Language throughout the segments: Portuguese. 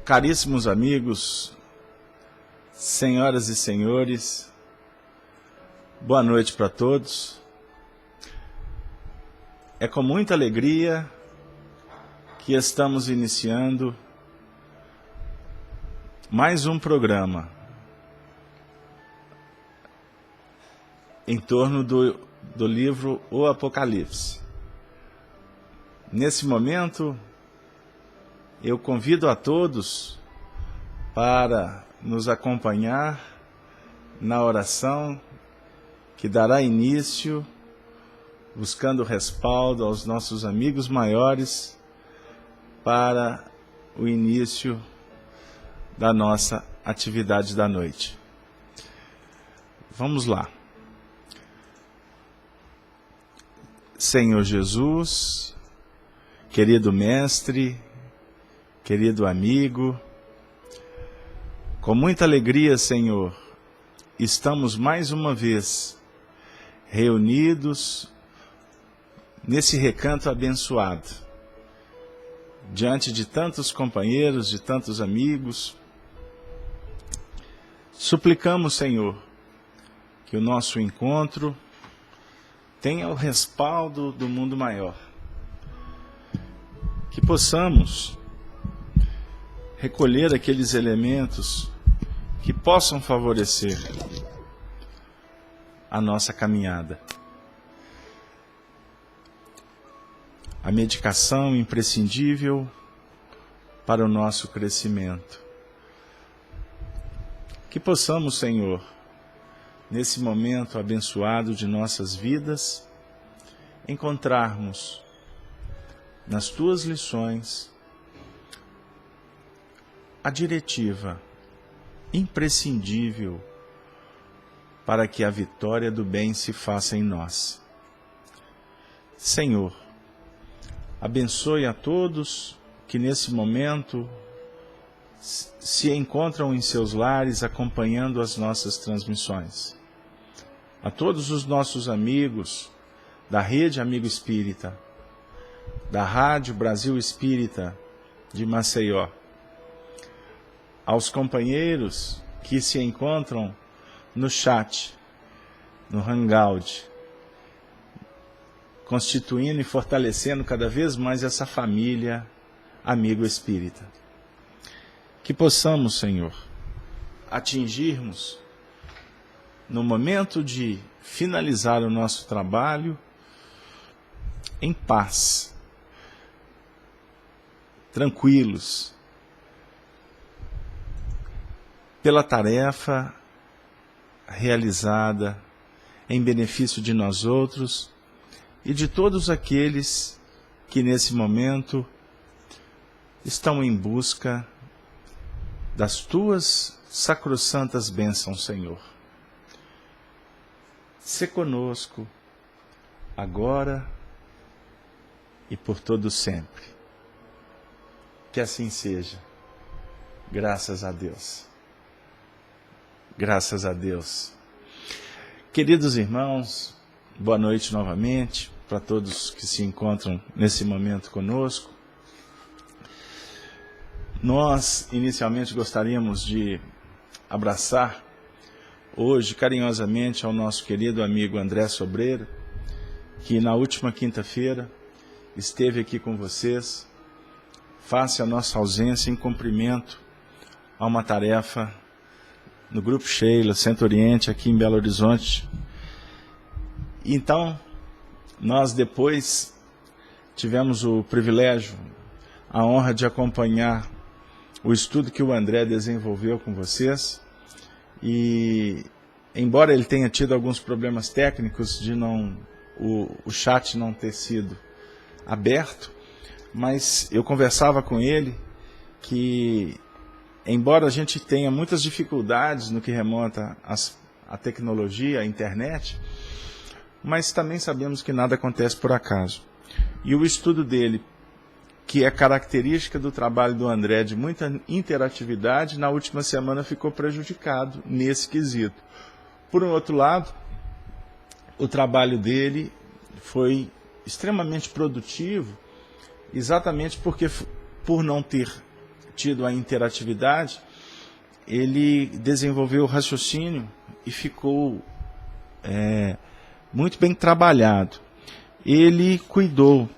Caríssimos amigos, senhoras e senhores, boa noite para todos. É com muita alegria que estamos iniciando mais um programa em torno do livro O Apocalipse. Nesse momento, eu convido a todos para nos acompanhar na oração que dará início, buscando respaldo aos nossos amigos maiores para o início da nossa atividade da noite. Vamos lá. Senhor Jesus, querido mestre, querido amigo, com muita alegria, Senhor, estamos mais uma vez reunidos nesse recanto abençoado, diante de tantos companheiros, de tantos amigos. Suplicamos, Senhor, que o nosso encontro tenha o respaldo do mundo maior, que possamos recolher aqueles elementos que possam favorecer a nossa caminhada. A medicação imprescindível para o nosso crescimento. Que possamos, Senhor, nesse momento abençoado de nossas vidas, encontrarmos nas Tuas lições a diretiva imprescindível para que a vitória do bem se faça em nós. Senhor, abençoe a todos que nesse momento se encontram em seus lares acompanhando as nossas transmissões. A todos os nossos amigos da Rede Amigo Espírita, da Rádio Brasil Espírita de Maceió, aos companheiros que se encontram no chat, no Hangout, constituindo e fortalecendo cada vez mais essa família Amigo Espírita. Que possamos, Senhor, atingirmos, no momento de finalizar o nosso trabalho, em paz, tranquilos, pela tarefa realizada em benefício de nós outros e de todos aqueles que nesse momento estão em busca das Tuas sacrossantas bênçãos, Senhor. Sê conosco, agora e por todo sempre. Que assim seja. Graças a Deus. Graças a Deus. Queridos irmãos, boa noite novamente para todos que se encontram nesse momento conosco. Nós, inicialmente, gostaríamos de abraçar hoje carinhosamente ao nosso querido amigo André Sobreira, que na última quinta-feira esteve aqui com vocês, face a nossa ausência em cumprimento a uma tarefa no Grupo Sheila, Centro Oriente, aqui em Belo Horizonte. Então, nós depois tivemos o privilégio, a honra de acompanhar o estudo que o André desenvolveu com vocês. E, embora ele tenha tido alguns problemas técnicos de o chat não ter sido aberto, mas eu conversava com ele que, embora a gente tenha muitas dificuldades no que remonta à tecnologia, à internet, mas também sabemos que nada acontece por acaso. E o estudo dele, que é característica do trabalho do André, de muita interatividade, na última semana ficou prejudicado nesse quesito. Por um outro lado, o trabalho dele foi extremamente produtivo, exatamente porque, por não ter tido a interatividade, ele desenvolveu o raciocínio e ficou muito bem trabalhado. Ele cuidou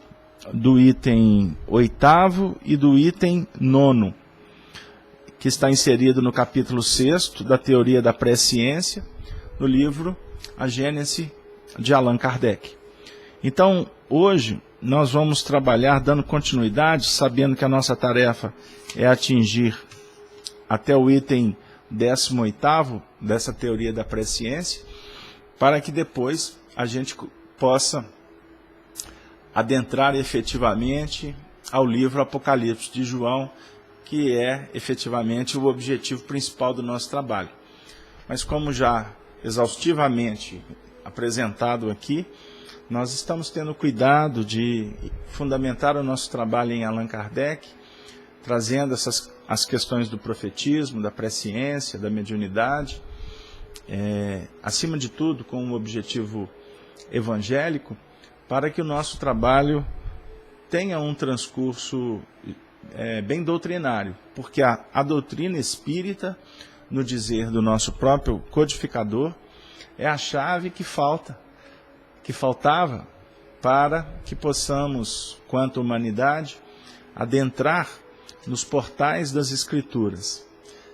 do item 8º e do item 9º, que está inserido no capítulo 6º da Teoria da Presciência, no livro A Gênese de Allan Kardec. Então, hoje, nós vamos trabalhar dando continuidade, sabendo que a nossa tarefa é atingir até o item 18º dessa Teoria da Presciência, para que depois a gente possa adentrar efetivamente ao livro Apocalipse de João, que é efetivamente o objetivo principal do nosso trabalho. Mas como já exaustivamente apresentado aqui, nós estamos tendo cuidado de fundamentar o nosso trabalho em Allan Kardec, trazendo as questões do profetismo, da presciência, da mediunidade, acima de tudo com um objetivo evangélico, para que o nosso trabalho tenha um transcurso bem doutrinário, porque a doutrina espírita, no dizer do nosso próprio codificador, é a chave que faltava para que possamos, quanto humanidade, adentrar nos portais das Escrituras,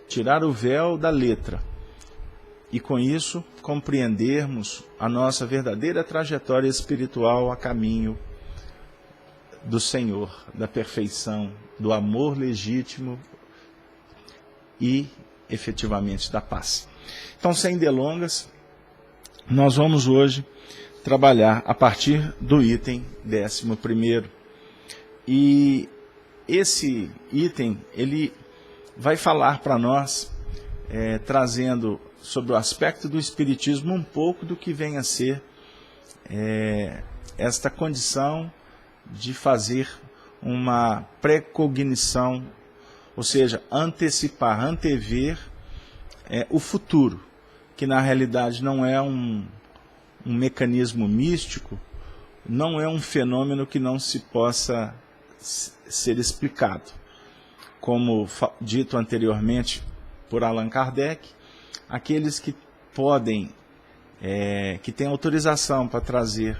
tirar o véu da letra e, com isso, compreendermos a nossa verdadeira trajetória espiritual a caminho do Senhor, da perfeição, do amor legítimo e, efetivamente, da paz. Então, sem delongas, nós vamos hoje trabalhar a partir do item 11º. E esse item, ele vai falar para nós, trazendo sobre o aspecto do Espiritismo um pouco do que vem a ser esta condição de fazer uma precognição, ou seja, antecipar, antever o futuro, que na realidade não é um mecanismo místico, não é um fenômeno que não se possa ser explicado. Como dito anteriormente por Allan Kardec, aqueles que podem, que têm autorização para trazer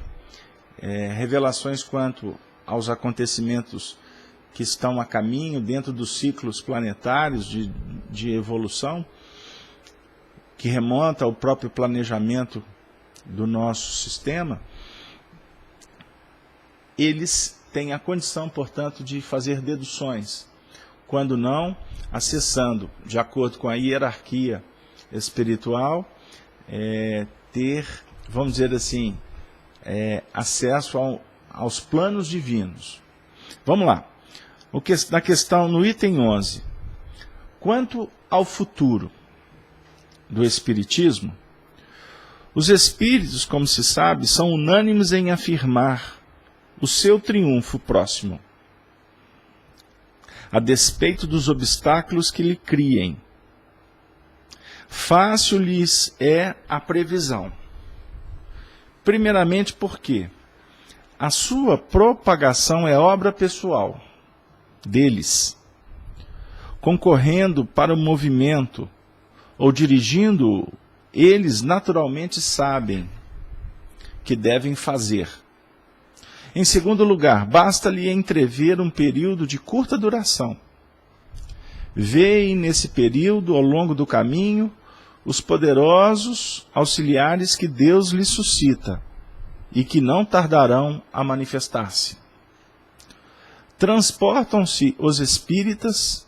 revelações quanto aos acontecimentos que estão a caminho dentro dos ciclos planetários de evolução, que remonta ao próprio planejamento do nosso sistema, eles têm a condição, portanto, de fazer deduções, quando não, acessando, de acordo com a hierarquia espiritual, ter, vamos dizer assim, acesso aos planos divinos. Vamos lá. Na questão, no item 11, quanto ao futuro do Espiritismo, os espíritos, como se sabe, são unânimes em afirmar o seu triunfo próximo, a despeito dos obstáculos que lhe criem. Fácil lhes é a previsão. Primeiramente porque a sua propagação é obra pessoal deles, concorrendo para o movimento ou dirigindo-o, eles naturalmente sabem que devem fazer. Em segundo lugar, basta-lhe entrever um período de curta duração. Vêem nesse período, ao longo do caminho, os poderosos auxiliares que Deus lhes suscita e que não tardarão a manifestar-se. Transportam-se os espíritas,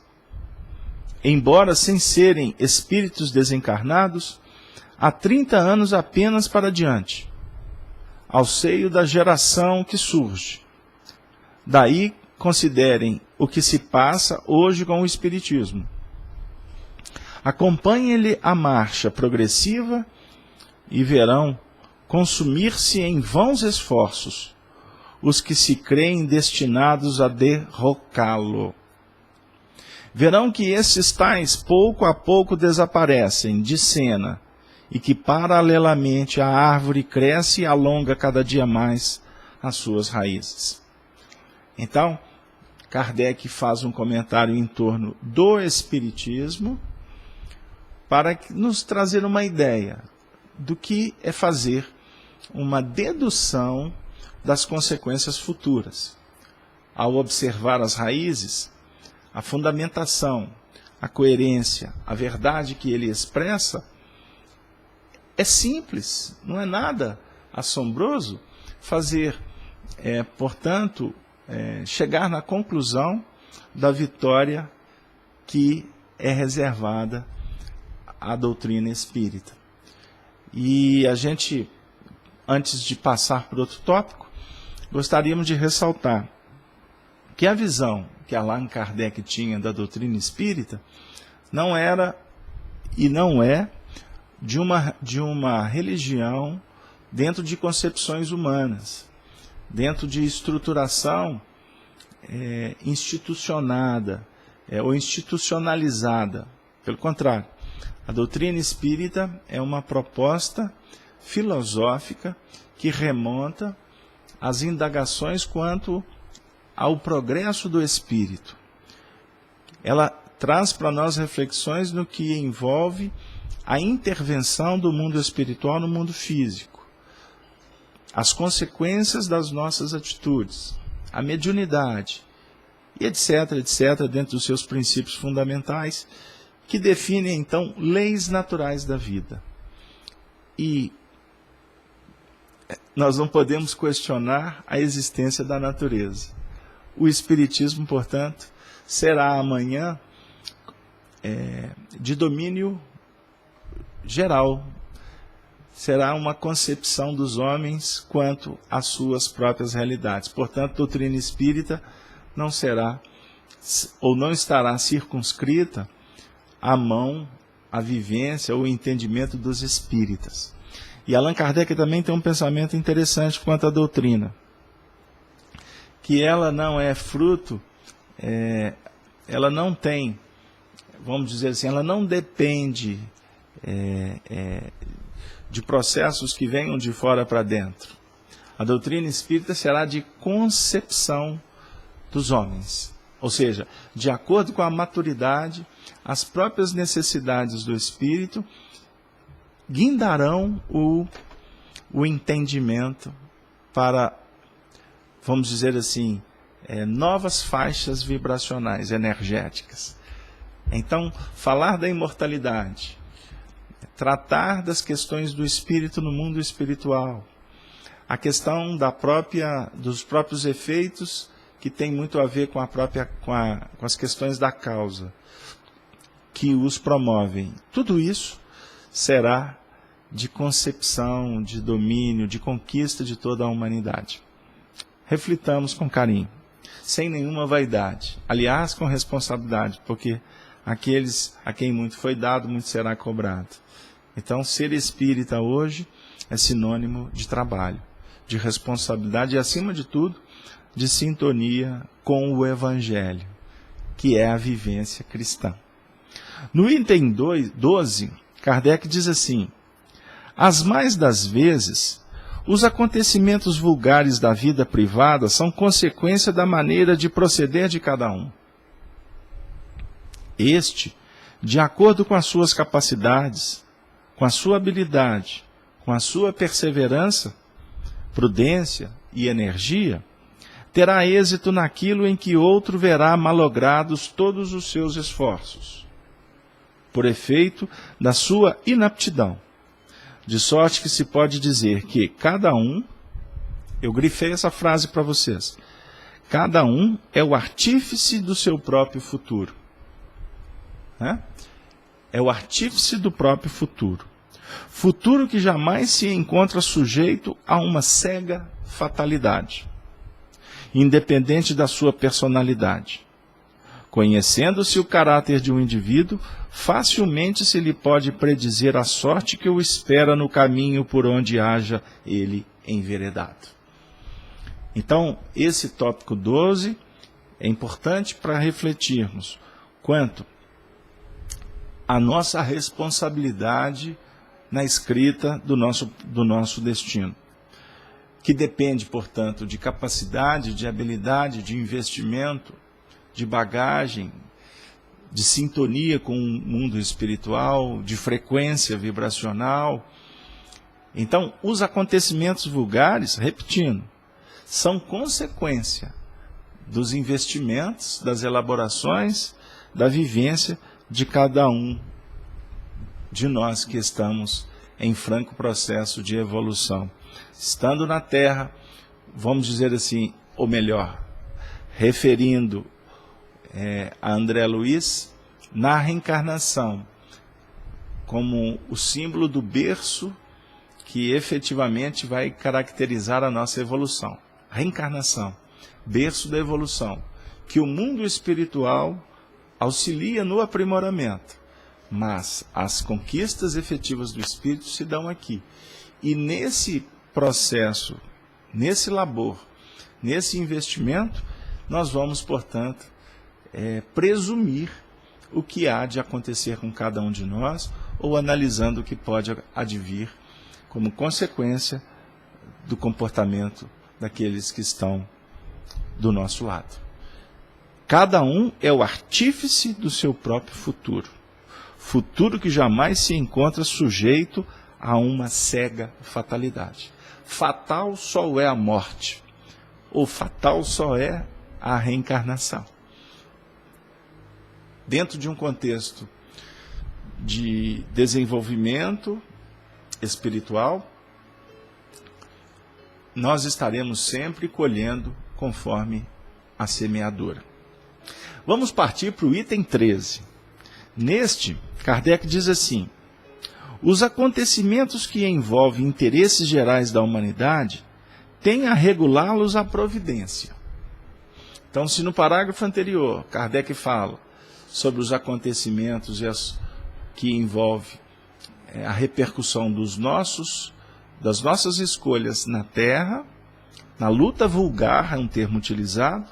embora sem serem espíritos desencarnados, há 30 anos apenas para diante, ao seio da geração que surge. Daí considerem o que se passa hoje com o Espiritismo. Acompanhem-lhe a marcha progressiva e verão consumir-se em vãos esforços os que se creem destinados a derrocá-lo. Verão que esses tais pouco a pouco desaparecem de cena e que paralelamente a árvore cresce e alonga cada dia mais as suas raízes. Então, Kardec faz um comentário em torno do Espiritismo para nos trazer uma ideia do que é fazer uma dedução das consequências futuras. Ao observar as raízes, a fundamentação, a coerência, a verdade que ele expressa, é simples, não é nada assombroso fazer, portanto, chegar na conclusão da vitória que é reservada à doutrina espírita. E a gente, antes de passar para outro tópico, gostaríamos de ressaltar que a visão que Allan Kardec tinha da doutrina espírita não era e não é de uma religião dentro de concepções humanas, dentro de estruturação institucionada ou institucionalizada. Pelo contrário, a doutrina espírita é uma proposta filosófica que remonta às indagações quanto ao progresso do espírito. Ela traz para nós reflexões no que envolve a intervenção do mundo espiritual no mundo físico, as consequências das nossas atitudes, a mediunidade, e etc., dentro dos seus princípios fundamentais, que definem, então, leis naturais da vida. E nós não podemos questionar a existência da natureza. O Espiritismo, portanto, será amanhã de domínio geral. Será uma concepção dos homens quanto às suas próprias realidades. Portanto, a doutrina espírita não será ou não estará circunscrita à mão, à vivência ou ao entendimento dos espíritas. E Allan Kardec também tem um pensamento interessante quanto à doutrina, que ela não é fruto, ela não tem, vamos dizer assim, ela não depende de processos que venham de fora para dentro. A doutrina espírita será de concepção dos homens, ou seja, de acordo com a maturidade, as próprias necessidades do espírito guindarão o entendimento para, vamos dizer assim, novas faixas vibracionais, energéticas. Então, falar da imortalidade, tratar das questões do espírito no mundo espiritual, a questão dos próprios efeitos que tem muito a ver com as questões da causa que os promovem. Tudo isso será de concepção, de domínio, de conquista de toda a humanidade. Reflitamos com carinho, sem nenhuma vaidade, aliás, com responsabilidade, porque aqueles a quem muito foi dado, muito será cobrado. Então, ser espírita hoje é sinônimo de trabalho, de responsabilidade e, acima de tudo, de sintonia com o Evangelho, que é a vivência cristã. No item 12, Kardec diz assim: as mais das vezes, os acontecimentos vulgares da vida privada são consequência da maneira de proceder de cada um. Este, de acordo com as suas capacidades, com a sua habilidade, com a sua perseverança, prudência e energia, terá êxito naquilo em que outro verá malogrados todos os seus esforços, por efeito da sua inaptidão. De sorte que se pode dizer que cada um, eu grifei essa frase para vocês, cada um é o artífice do seu próprio futuro. É o artífice do próprio futuro. Futuro que jamais se encontra sujeito a uma cega fatalidade, independente da sua personalidade. Conhecendo-se o caráter de um indivíduo, facilmente se lhe pode predizer a sorte que o espera no caminho por onde haja ele enveredado. Então, esse tópico 12 é importante para refletirmos quanto à nossa responsabilidade na escrita do nosso destino, que depende, portanto, de capacidade, de habilidade, de investimento, de bagagem, de sintonia com o mundo espiritual, de frequência vibracional. Então, os acontecimentos vulgares, repetindo, são consequência dos investimentos, das elaborações, da vivência de cada um de nós que estamos em franco processo de evolução. Estando na Terra, vamos dizer assim, ou melhor, referindo a André Luiz, na reencarnação, como o símbolo do berço que efetivamente vai caracterizar a nossa evolução. Reencarnação, berço da evolução, que o mundo espiritual auxilia no aprimoramento, mas as conquistas efetivas do espírito se dão aqui. E nesse processo, nesse labor, nesse investimento, nós vamos, portanto, presumir o que há de acontecer com cada um de nós, ou analisando o que pode advir como consequência do comportamento daqueles que estão do nosso lado. Cada um é o artífice do seu próprio futuro. Futuro que jamais se encontra sujeito a uma cega fatalidade. Fatal só é a morte, ou fatal só é a reencarnação. Dentro de um contexto de desenvolvimento espiritual, nós estaremos sempre colhendo conforme a semeadura. Vamos partir para o item 13. Neste, Kardec diz assim: os acontecimentos que envolvem interesses gerais da humanidade têm a regulá-los a providência. Então, se no parágrafo anterior Kardec fala sobre os acontecimentos que envolvem a repercussão das nossas escolhas na Terra, na luta vulgar, é um termo utilizado,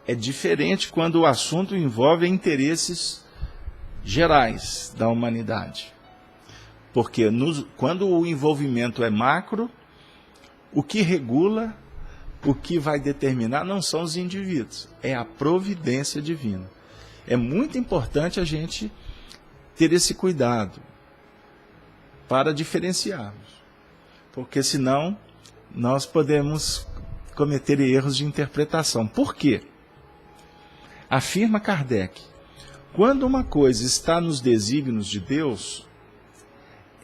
é diferente quando o assunto envolve interesses gerais da humanidade. Porque quando o envolvimento é macro, o que regula, o que vai determinar não são os indivíduos, é a providência divina. É muito importante a gente ter esse cuidado para diferenciarmos, porque senão nós podemos cometer erros de interpretação. Por quê? Afirma Kardec: quando uma coisa está nos desígnios de Deus,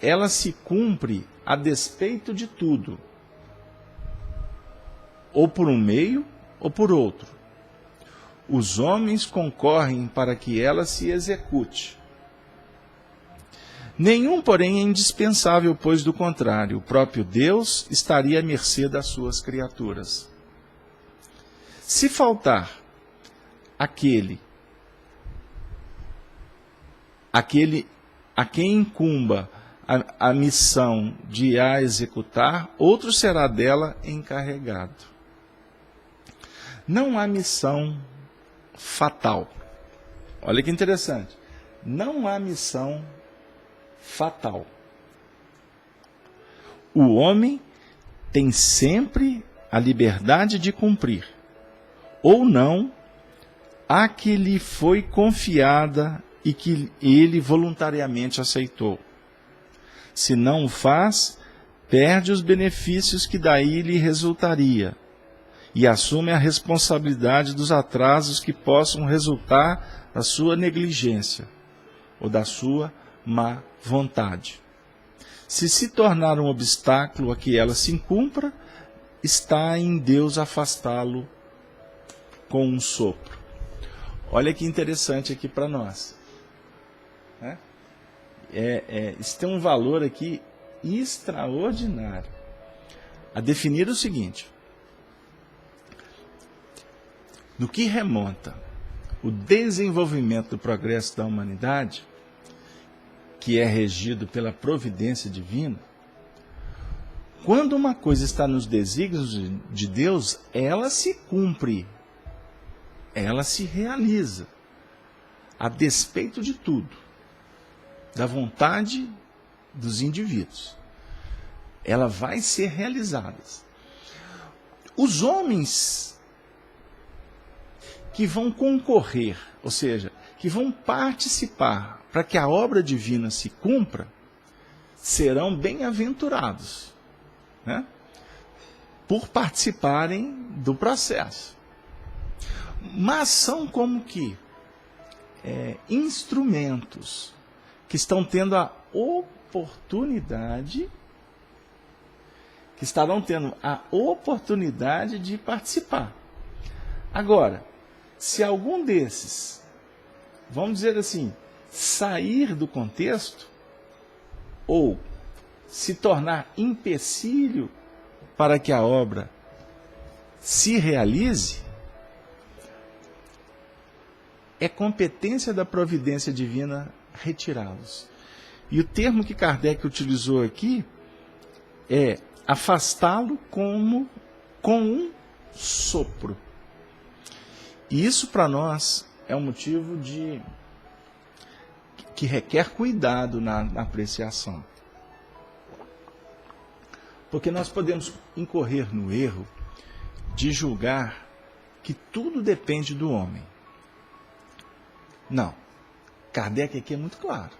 ela se cumpre a despeito de tudo, ou por um meio ou por outro. Os homens concorrem para que ela se execute. Nenhum, porém, é indispensável, pois, do contrário, o próprio Deus estaria à mercê das suas criaturas. Se faltar aquele a quem incumba a missão de a executar, outro será dela encarregado. Não há missão fatal. Olha que interessante. Não há missão fatal. O homem tem sempre a liberdade de cumprir, ou não, a que lhe foi confiada e que ele voluntariamente aceitou. Se não o faz, perde os benefícios que daí lhe resultaria e assume a responsabilidade dos atrasos que possam resultar da sua negligência ou da sua má vontade. Se tornar um obstáculo a que ela se incumpra, está em Deus afastá-lo com um sopro. Olha que interessante aqui para nós. Isso tem um valor aqui extraordinário. A definir o seguinte: no que remonta o desenvolvimento do progresso da humanidade, que é regido pela providência divina, quando uma coisa está nos desígnios de Deus, ela se cumpre, ela se realiza, a despeito de tudo, da vontade dos indivíduos. Ela vai ser realizada. Os homens que vão concorrer, ou seja, que vão participar para que a obra divina se cumpra, serão bem-aventurados, né? Por participarem do processo. Mas são como que instrumentos que estão tendo a oportunidade, que estarão tendo a oportunidade de participar. Agora, se algum desses, vamos dizer assim, sair do contexto, ou se tornar empecilho para que a obra se realize, é competência da providência divina retirá-los. E o termo que Kardec utilizou aqui é afastá-lo com um sopro. E isso para nós é um motivo que requer cuidado na apreciação. Porque nós podemos incorrer no erro de julgar que tudo depende do homem. Não. Kardec aqui é muito claro.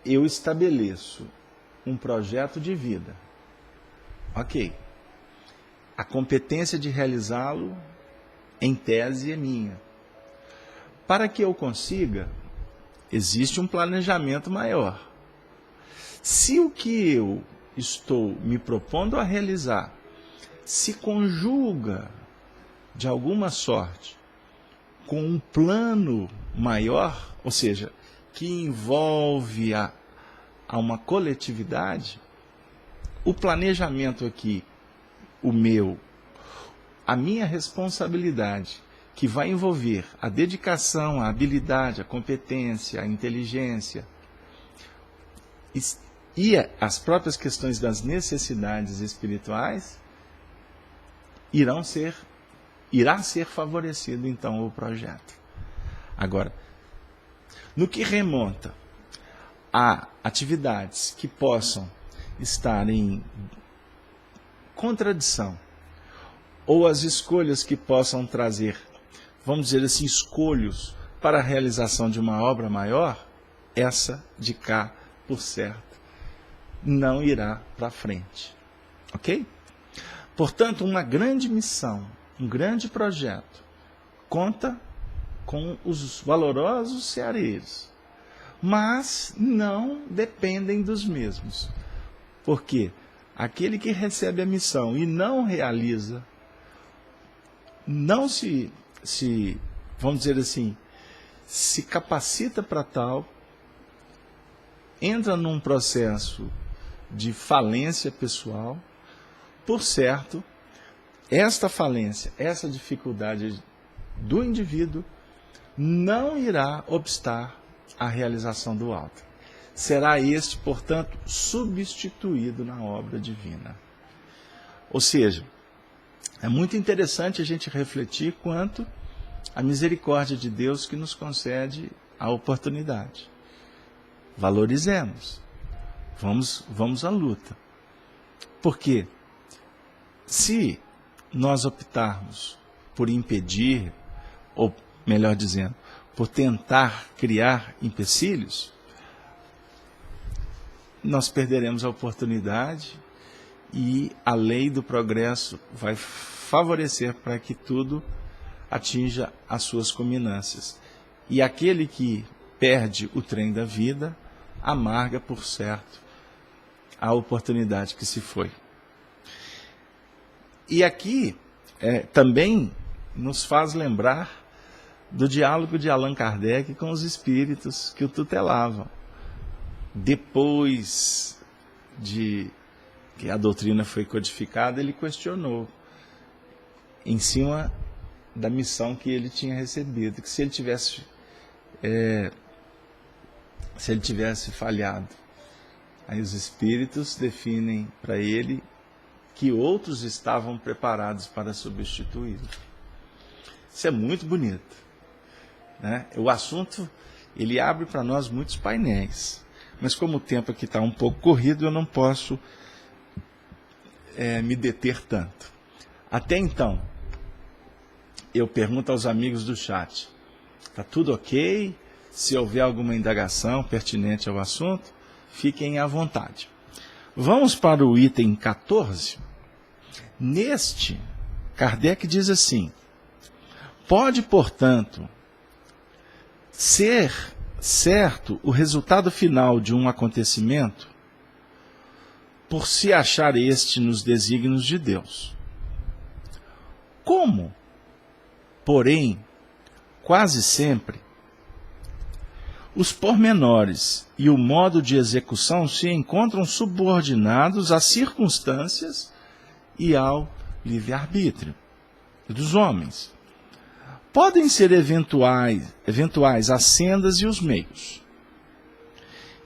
Eu estabeleço um projeto de vida. Ok. A competência de realizá-lo, em tese, é minha. Para que eu consiga, existe um planejamento maior. Se o que eu estou me propondo a realizar se conjuga, de alguma sorte, com um plano maior, ou seja, que envolve a uma coletividade, o planejamento aqui, a minha responsabilidade, que vai envolver a dedicação, a habilidade, a competência, a inteligência, e as próprias questões das necessidades espirituais, irá ser favorecido, então, o projeto. Agora, no que remonta a atividades que possam estar em contradição, ou as escolhas que possam trazer, vamos dizer assim, escolhos para a realização de uma obra maior, essa de cá, por certo, não irá para frente. Ok? Portanto, uma grande missão, um grande projeto, conta com os valorosos ceareiros, mas não dependem dos mesmos. Porque aquele que recebe a missão e não realiza, não vamos dizer assim, se capacita para tal, entra num processo de falência pessoal. Por certo, esta falência, essa dificuldade do indivíduo não irá obstar a realização do alto. Será este, portanto, substituído na obra divina. Ou seja, é muito interessante a gente refletir quanto à misericórdia de Deus que nos concede a oportunidade. Valorizemos. Vamos à luta. Porque se nós optarmos por impedir, ou melhor dizendo, por tentar criar empecilhos, nós perderemos a oportunidade e a lei do progresso vai favorecer para que tudo atinja as suas culminâncias. E aquele que perde o trem da vida, amarga, por certo, a oportunidade que se foi. E aqui também nos faz lembrar do diálogo de Allan Kardec com os espíritos que o tutelavam. Depois de que a doutrina foi codificada, ele questionou em cima da missão que ele tinha recebido, que se ele tivesse falhado, aí os espíritos definem para ele que outros estavam preparados para substituí-lo. Isso é muito bonito, né? O assunto, ele abre para nós muitos painéis, mas como o tempo aqui está um pouco corrido, eu não posso me deter tanto. Até então, eu pergunto aos amigos do chat, está tudo ok? Se houver alguma indagação pertinente ao assunto, fiquem à vontade. Vamos para o item 14. Neste, Kardec diz assim: pode, portanto, ser certo o resultado final de um acontecimento por se achar este nos desígnios de Deus. Como, porém, quase sempre, os pormenores e o modo de execução se encontram subordinados às circunstâncias e ao livre-arbítrio dos homens. Podem ser eventuais as sendas e os meios.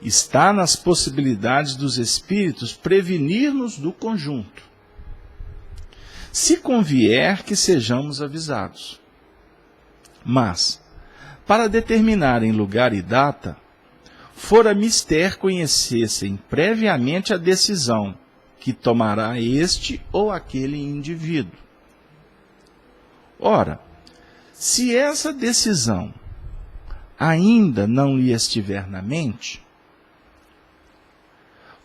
Está nas possibilidades dos espíritos prevenir-nos do conjunto, se convier que sejamos avisados. Mas, para determinarem lugar e data, fora mister conhecessem previamente a decisão que tomará este ou aquele indivíduo. Ora, se essa decisão ainda não lhe estiver na mente,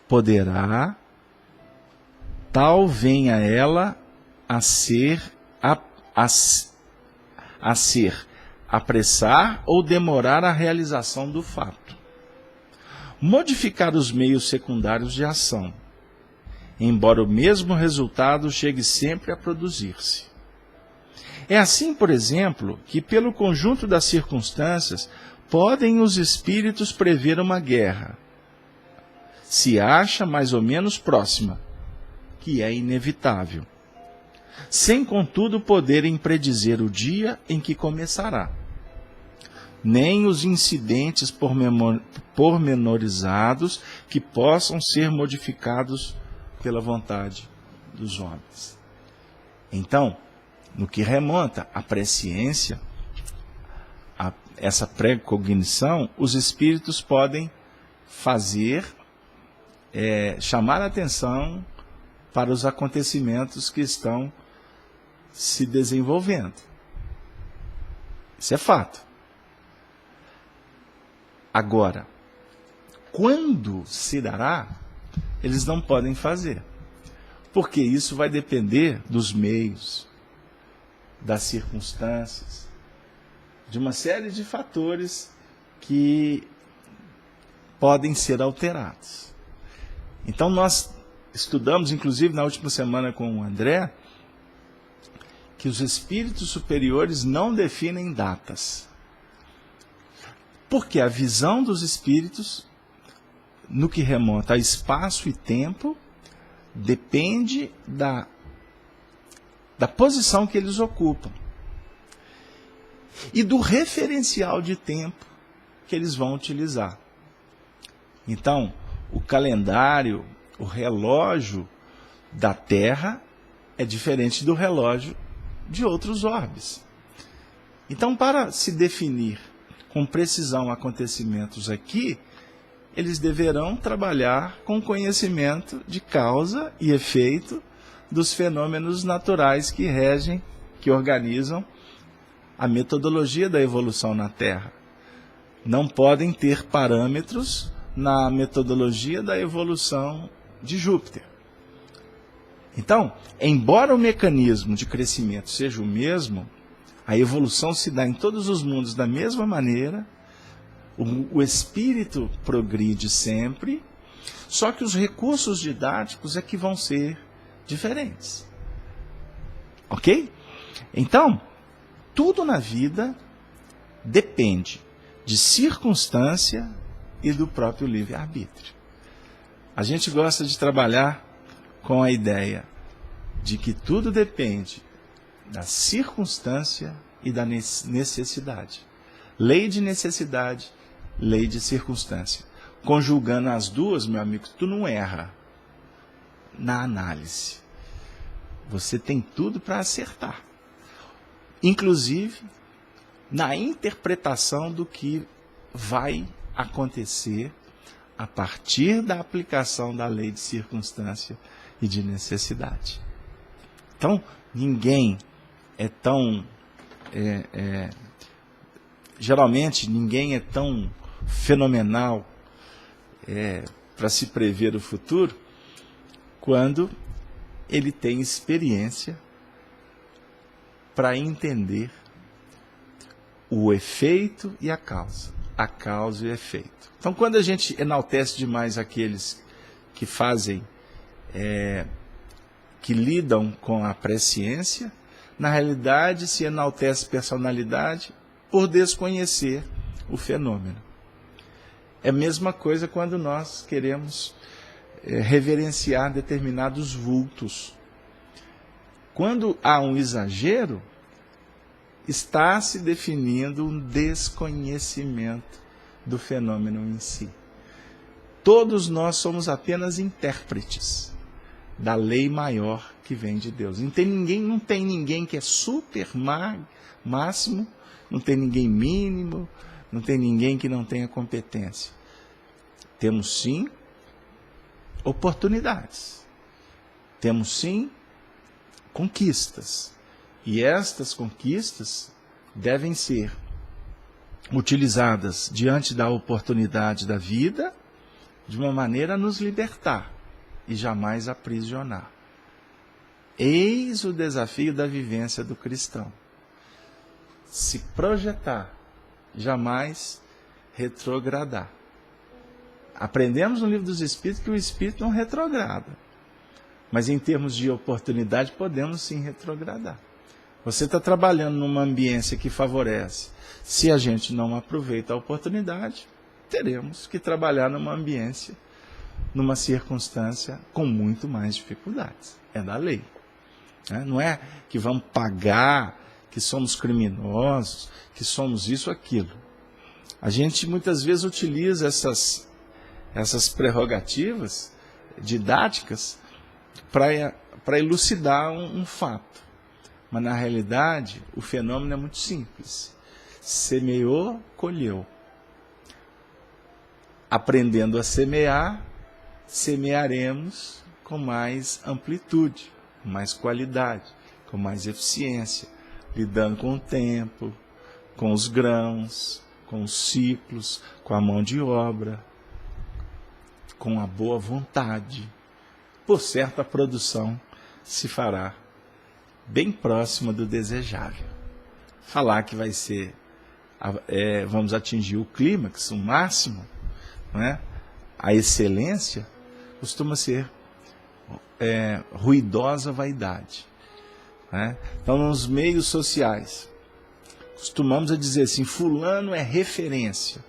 poderá tal venha ela a ser apressar ou demorar a realização do fato, modificar os meios secundários de ação, embora o mesmo resultado chegue sempre a produzir-se. É assim, por exemplo, que pelo conjunto das circunstâncias podem os espíritos prever uma guerra, se acha mais ou menos próxima, que é inevitável, sem contudo poderem predizer o dia em que começará, nem os incidentes pormenorizados que possam ser modificados pela vontade dos homens. Então, no que remonta à presciência, essa precognição, os espíritos podem chamar a atenção para os acontecimentos que estão se desenvolvendo. Isso é fato. Agora, quando se dará, eles não podem fazer, porque isso vai depender dos meios, das circunstâncias, de uma série de fatores que podem ser alterados. Então nós estudamos, inclusive na última semana com o André, que os espíritos superiores não definem datas. Porque a visão dos espíritos, no que remonta a espaço e tempo, depende da posição que eles ocupam e do referencial de tempo que eles vão utilizar. Então, o calendário, o relógio da Terra é diferente do relógio de outros orbes. Então, para se definir com precisão acontecimentos aqui, eles deverão trabalhar com conhecimento de causa e efeito dos fenômenos naturais que regem, que organizam a metodologia da evolução na Terra. Não podem ter parâmetros na metodologia da evolução de Júpiter. Então, embora o mecanismo de crescimento seja o mesmo, a evolução se dá em todos os mundos da mesma maneira, o espírito progride sempre, só que os recursos didáticos é que vão ser diferentes. Ok? Então, tudo na vida depende de circunstância e do próprio livre-arbítrio. A gente gosta de trabalhar com a ideia de que tudo depende da circunstância e da necessidade. Lei de necessidade, lei de circunstância. Conjugando as duas, meu amigo, tu não erra na análise. Você tem tudo para acertar. Inclusive, na interpretação do que vai acontecer a partir da aplicação da lei de circunstância e de necessidade. Então, ninguém é tão geralmente ninguém é tão fenomenal para se prever o futuro quando ele tem experiência para entender o efeito e a causa e o efeito. Então, quando a gente enaltece demais aqueles que fazem, que lidam com a presciência, na realidade se enaltece personalidade por desconhecer o fenômeno. É a mesma coisa quando nós queremos reverenciar determinados vultos. Quando há um exagero, está se definindo um desconhecimento do fenômeno em si. Todos nós somos apenas intérpretes da lei maior que vem de Deus. Não tem ninguém que é super máximo, não tem ninguém mínimo, não tem ninguém que não tenha competência. Temos sim oportunidades. Temos sim conquistas. E estas conquistas devem ser utilizadas diante da oportunidade da vida de uma maneira a nos libertar e jamais aprisionar. Eis o desafio da vivência do cristão. Se projetar, jamais retrogradar. Aprendemos no Livro dos Espíritos que o Espírito não retrograda. Mas em termos de oportunidade, podemos sim retrogradar. Você está trabalhando numa ambiência que favorece. Se a gente não aproveita a oportunidade, teremos que trabalhar numa ambiência, numa circunstância com muito mais dificuldades. É da lei. Não é que vamos pagar, que somos criminosos, que somos isso ou aquilo. A gente muitas vezes utiliza essas prerrogativas didáticas para elucidar um fato. Mas, na realidade, o fenômeno é muito simples. Semeou, colheu. Aprendendo a semear, semearemos com mais amplitude, com mais qualidade, com mais eficiência, lidando com o tempo, com os grãos, com os ciclos, com a mão de obra, com a boa vontade. Por certo, a produção se fará bem próxima do desejável. Falar que vai ser, vamos atingir o clímax, o máximo, né? A excelência, costuma ser ruidosa vaidade. Né? Então, nos meios sociais, costumamos a dizer assim, fulano é referência.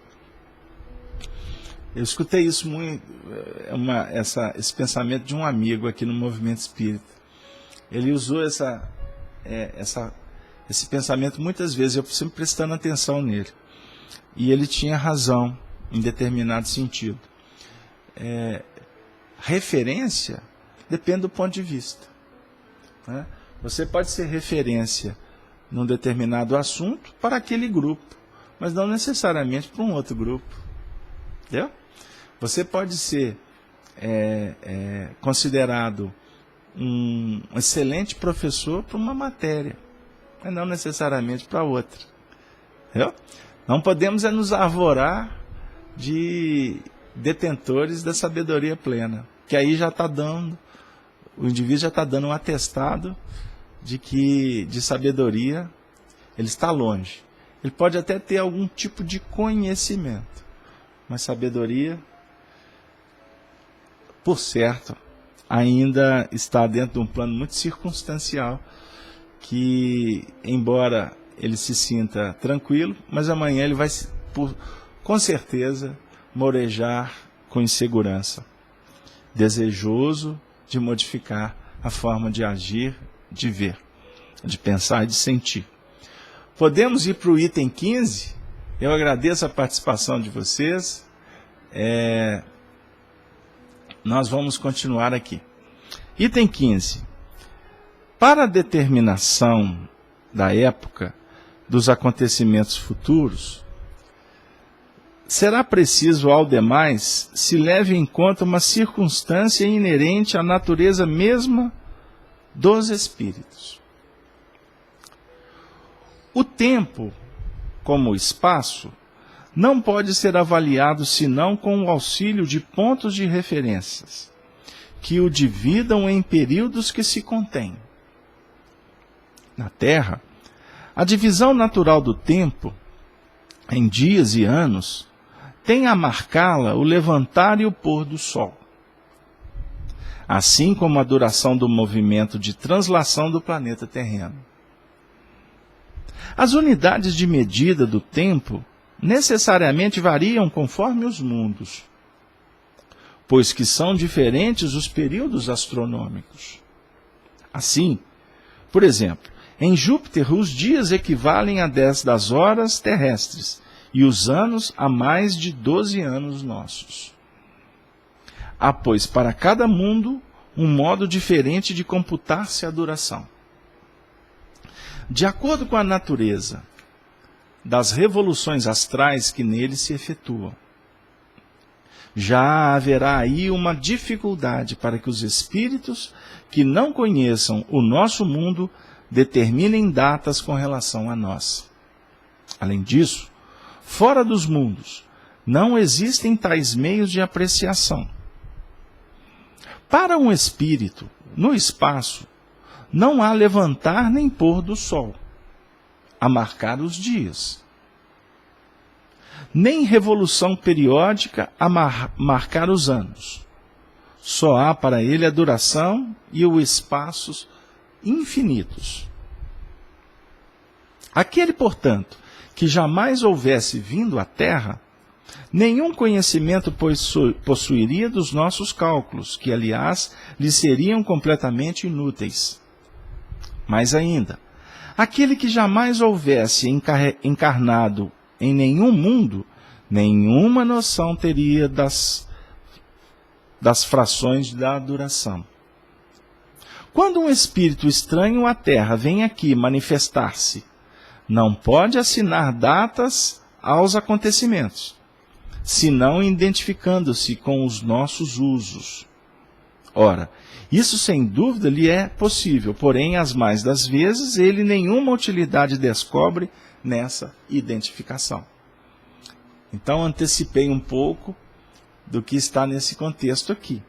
Eu escutei isso muito, esse pensamento de um amigo aqui no movimento espírita. Ele usou esse pensamento muitas vezes, eu sempre prestando atenção nele. E ele tinha razão em determinado sentido. Referência depende do ponto de vista. Né? Você pode ser referência num determinado assunto para aquele grupo, mas não necessariamente para um outro grupo. Entendeu? Você pode ser considerado um excelente professor para uma matéria, mas não necessariamente para outra. Entendeu? Não podemos nos arvorar de detentores da sabedoria plena, que aí já está dando, o indivíduo já está dando um atestado de sabedoria, ele está longe. Ele pode até ter algum tipo de conhecimento, mas sabedoria, por certo, ainda está dentro de um plano muito circunstancial, que, embora ele se sinta tranquilo, mas amanhã ele vai, com certeza, morejar com insegurança, desejoso de modificar a forma de agir, de ver, de pensar e de sentir. Podemos ir para o item 15? Eu agradeço a participação de vocês. Nós vamos continuar aqui. Item 15. Para a determinação da época dos acontecimentos futuros, será preciso, ao demais, se leve em conta uma circunstância inerente à natureza mesma dos espíritos. O tempo, como o espaço, não pode ser avaliado senão com o auxílio de pontos de referências, que o dividam em períodos que se contêm. Na Terra, a divisão natural do tempo, em dias e anos, tem a marcá-la o levantar e o pôr do sol, assim como a duração do movimento de translação do planeta terreno. As unidades de medida do tempo necessariamente variam conforme os mundos, pois que são diferentes os períodos astronômicos. Assim, por exemplo, em Júpiter os dias equivalem a 10 das horas terrestres e os anos a mais de 12 anos nossos. Há, pois, para cada mundo um modo diferente de computar-se a duração. De acordo com a natureza das revoluções astrais que nele se efetuam, já haverá aí uma dificuldade para que os espíritos que não conheçam o nosso mundo determinem datas com relação a nós. Além disso, fora dos mundos, não existem tais meios de apreciação. Para um espírito, no espaço, não há levantar nem pôr do sol, a marcar os dias, nem revolução periódica a marcar os anos. Só há para ele a duração e o espaço infinitos. Aquele, portanto, que jamais houvesse vindo à Terra, nenhum conhecimento possuiria dos nossos cálculos, que, aliás, lhe seriam completamente inúteis. Mais ainda, aquele que jamais houvesse encarnado em nenhum mundo, nenhuma noção teria das frações da duração. Quando um espírito estranho à Terra vem aqui manifestar-se, não pode assinar datas aos acontecimentos, senão identificando-se com os nossos usos. Ora, isso sem dúvida lhe é possível, porém, as mais das vezes, ele nenhuma utilidade descobre nessa identificação. Então, antecipei um pouco do que está nesse contexto aqui.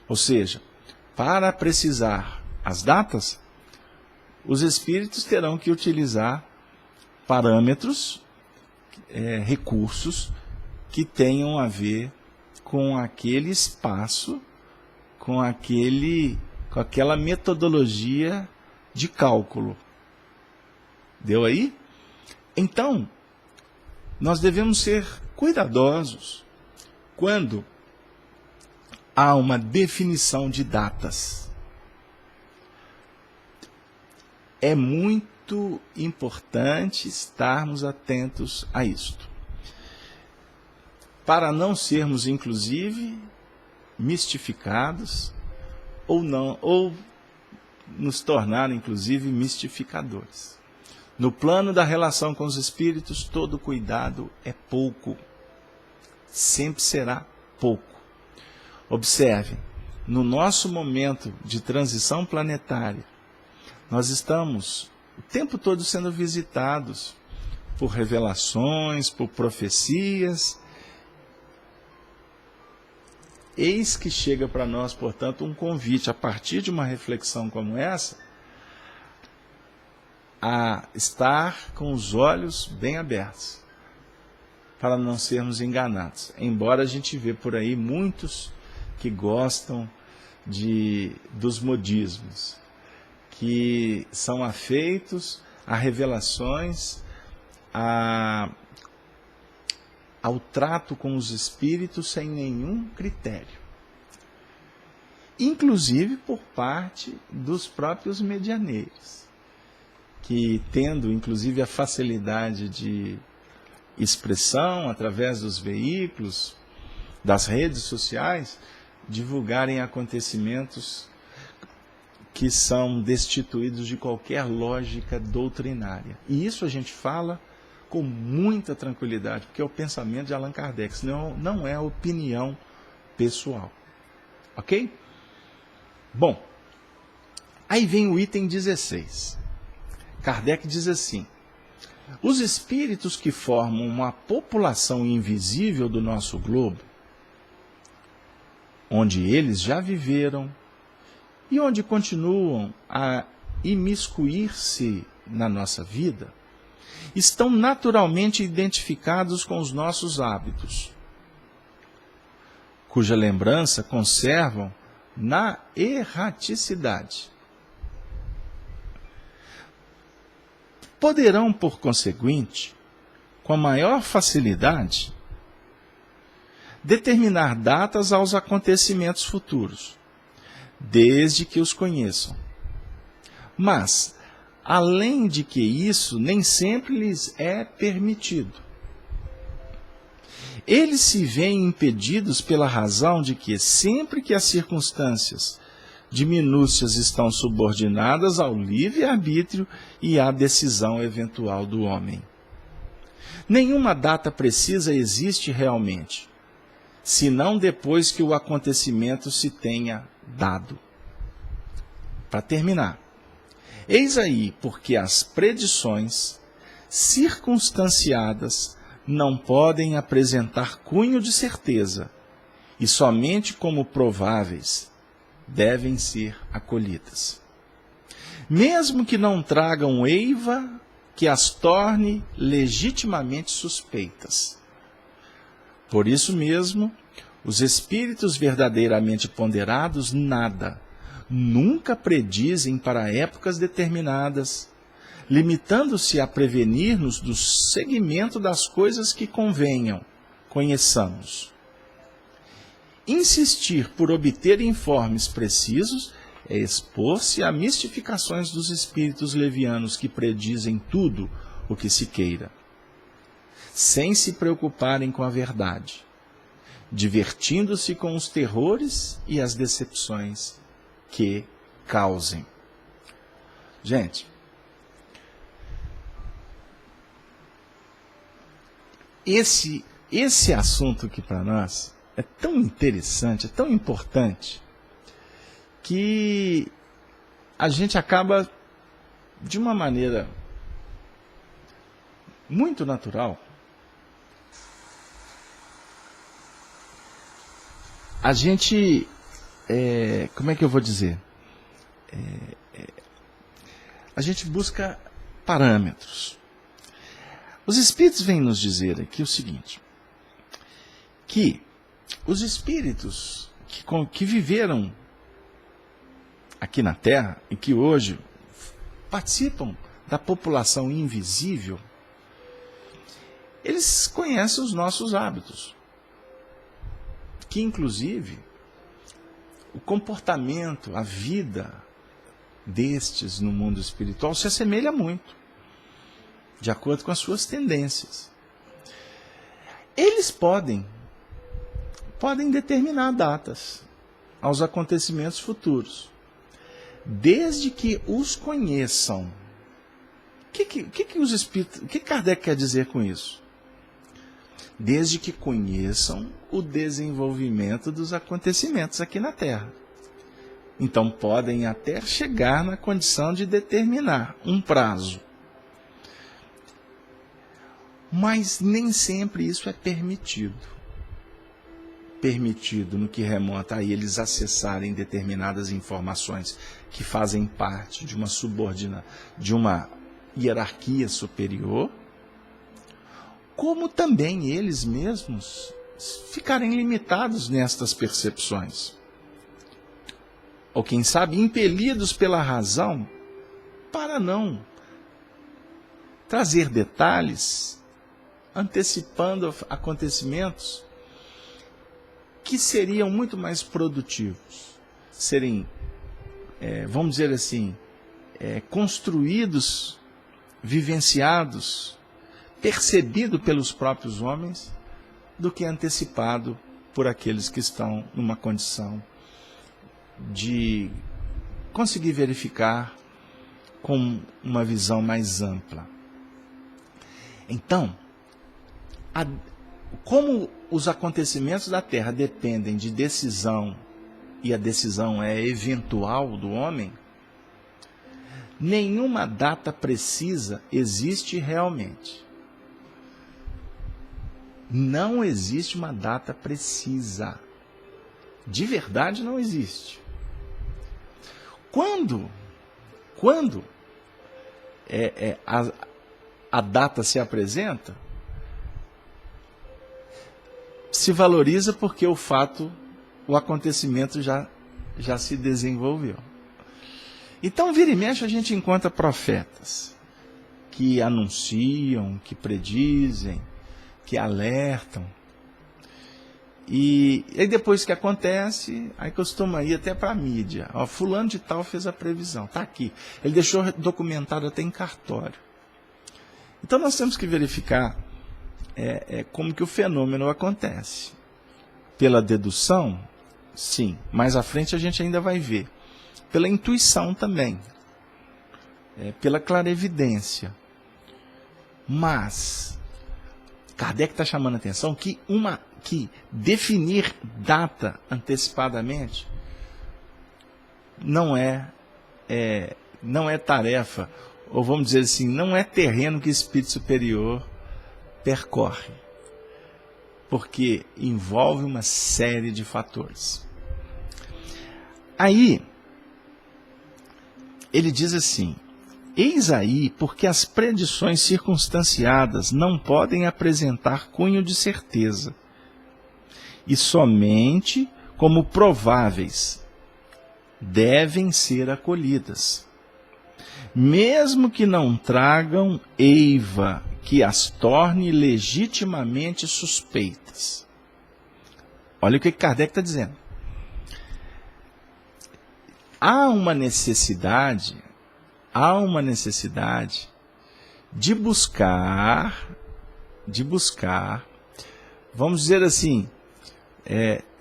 Ou seja, para precisar as datas, os espíritos terão que utilizar parâmetros, recursos que tenham a ver com aquele espaço, com aquela metodologia de cálculo. Deu aí? Então, nós devemos ser cuidadosos quando há uma definição de datas. É muito importante estarmos atentos a isto, para não sermos, inclusive, mistificados ou nos tornar, inclusive, mistificadores. No plano da relação com os espíritos, todo cuidado é pouco. Sempre será pouco. Observe, no nosso momento de transição planetária, nós estamos o tempo todo sendo visitados por revelações, por profecias. Eis que chega para nós, portanto, um convite, a partir de uma reflexão como essa, a estar com os olhos bem abertos, para não sermos enganados. Embora a gente vê por aí muitos que gostam dos modismos, que são afeitos a revelações, ao trato com os espíritos sem nenhum critério. Inclusive por parte dos próprios medianeiros, que tendo inclusive a facilidade de expressão através dos veículos, das redes sociais, divulgarem acontecimentos que são destituídos de qualquer lógica doutrinária. E isso a gente fala com muita tranquilidade, porque é o pensamento de Allan Kardec, não é opinião pessoal. Ok? Bom, aí vem o item 16. Kardec diz assim: Os espíritos que formam uma população invisível do nosso globo, onde eles já viveram e onde continuam a imiscuir-se na nossa vida, estão naturalmente identificados com os nossos hábitos, cuja lembrança conservam na erraticidade. Poderão, por conseguinte, com a maior facilidade, determinar datas aos acontecimentos futuros, desde que os conheçam. Mas, além de que isso nem sempre lhes é permitido, eles se veem impedidos pela razão de que, sempre que as circunstâncias de minúcias estão subordinadas ao livre-arbítrio e à decisão eventual do homem. Nenhuma data precisa existe realmente, senão depois que o acontecimento se tenha dado. Para terminar, eis aí porque as predições circunstanciadas não podem apresentar cunho de certeza e somente como prováveis devem ser acolhidas. Mesmo que não tragam eiva que as torne legitimamente suspeitas. Por isso mesmo, os espíritos verdadeiramente ponderados nunca predizem para épocas determinadas, limitando-se a prevenir-nos do seguimento das coisas que conheçamos. Insistir por obter informes precisos é expor-se a mistificações dos espíritos levianos que predizem tudo o que se queira, sem se preocuparem com a verdade, divertindo-se com os terrores e as decepções que causem. Gente, esse assunto aqui para nós é tão interessante, é tão importante, que a gente acaba, de uma maneira muito natural, a gente, como é que eu vou dizer? A gente busca parâmetros. Os espíritos vêm nos dizer aqui o seguinte, que os espíritos que viveram aqui na Terra e que hoje participam da população invisível, eles conhecem os nossos hábitos, que inclusive o comportamento, a vida destes no mundo espiritual se assemelha muito, de acordo com as suas tendências. Eles podem determinar datas aos acontecimentos futuros, desde que os conheçam. O que os espíritos, o que Kardec quer dizer com isso? Desde que conheçam o desenvolvimento dos acontecimentos aqui na Terra. Então podem até chegar na condição de determinar um prazo. Mas nem sempre isso é permitido. Permitido no que remonta a eles acessarem determinadas informações que fazem parte de uma hierarquia superior, como também eles mesmos ficarem limitados nestas percepções. Ou quem sabe impelidos pela razão para não trazer detalhes, antecipando acontecimentos que seriam muito mais produtivos, serem, vamos dizer assim, construídos, vivenciados, percebido pelos próprios homens, do que antecipado por aqueles que estão numa condição de conseguir verificar com uma visão mais ampla. Então, como os acontecimentos da Terra dependem de decisão, e a decisão é eventual do homem, Nenhuma data precisa existe realmente. Não existe uma data precisa. De verdade não existe. Quando a data se apresenta, se valoriza porque o acontecimento já se desenvolveu. Então, vira e mexe, a gente encontra profetas que anunciam, que predizem, que alertam. E aí depois que acontece, aí costuma ir até para a mídia. Ó, fulano de tal fez a previsão, está aqui. Ele deixou documentado até em cartório. Então nós temos que verificar como que o fenômeno acontece. Pela dedução, sim. Mais à frente a gente ainda vai ver. Pela intuição também. Pela clarevidência. Mas Kardec está chamando a atenção que definir data antecipadamente não é tarefa, ou vamos dizer assim, não é terreno que o espírito superior percorre, porque envolve uma série de fatores. Aí, ele diz assim: eis aí porque as predições circunstanciadas não podem apresentar cunho de certeza, e somente como prováveis devem ser acolhidas, mesmo que não tragam eiva que as torne legitimamente suspeitas. Olha o que Kardec está dizendo. Há uma necessidade de buscar, vamos dizer assim,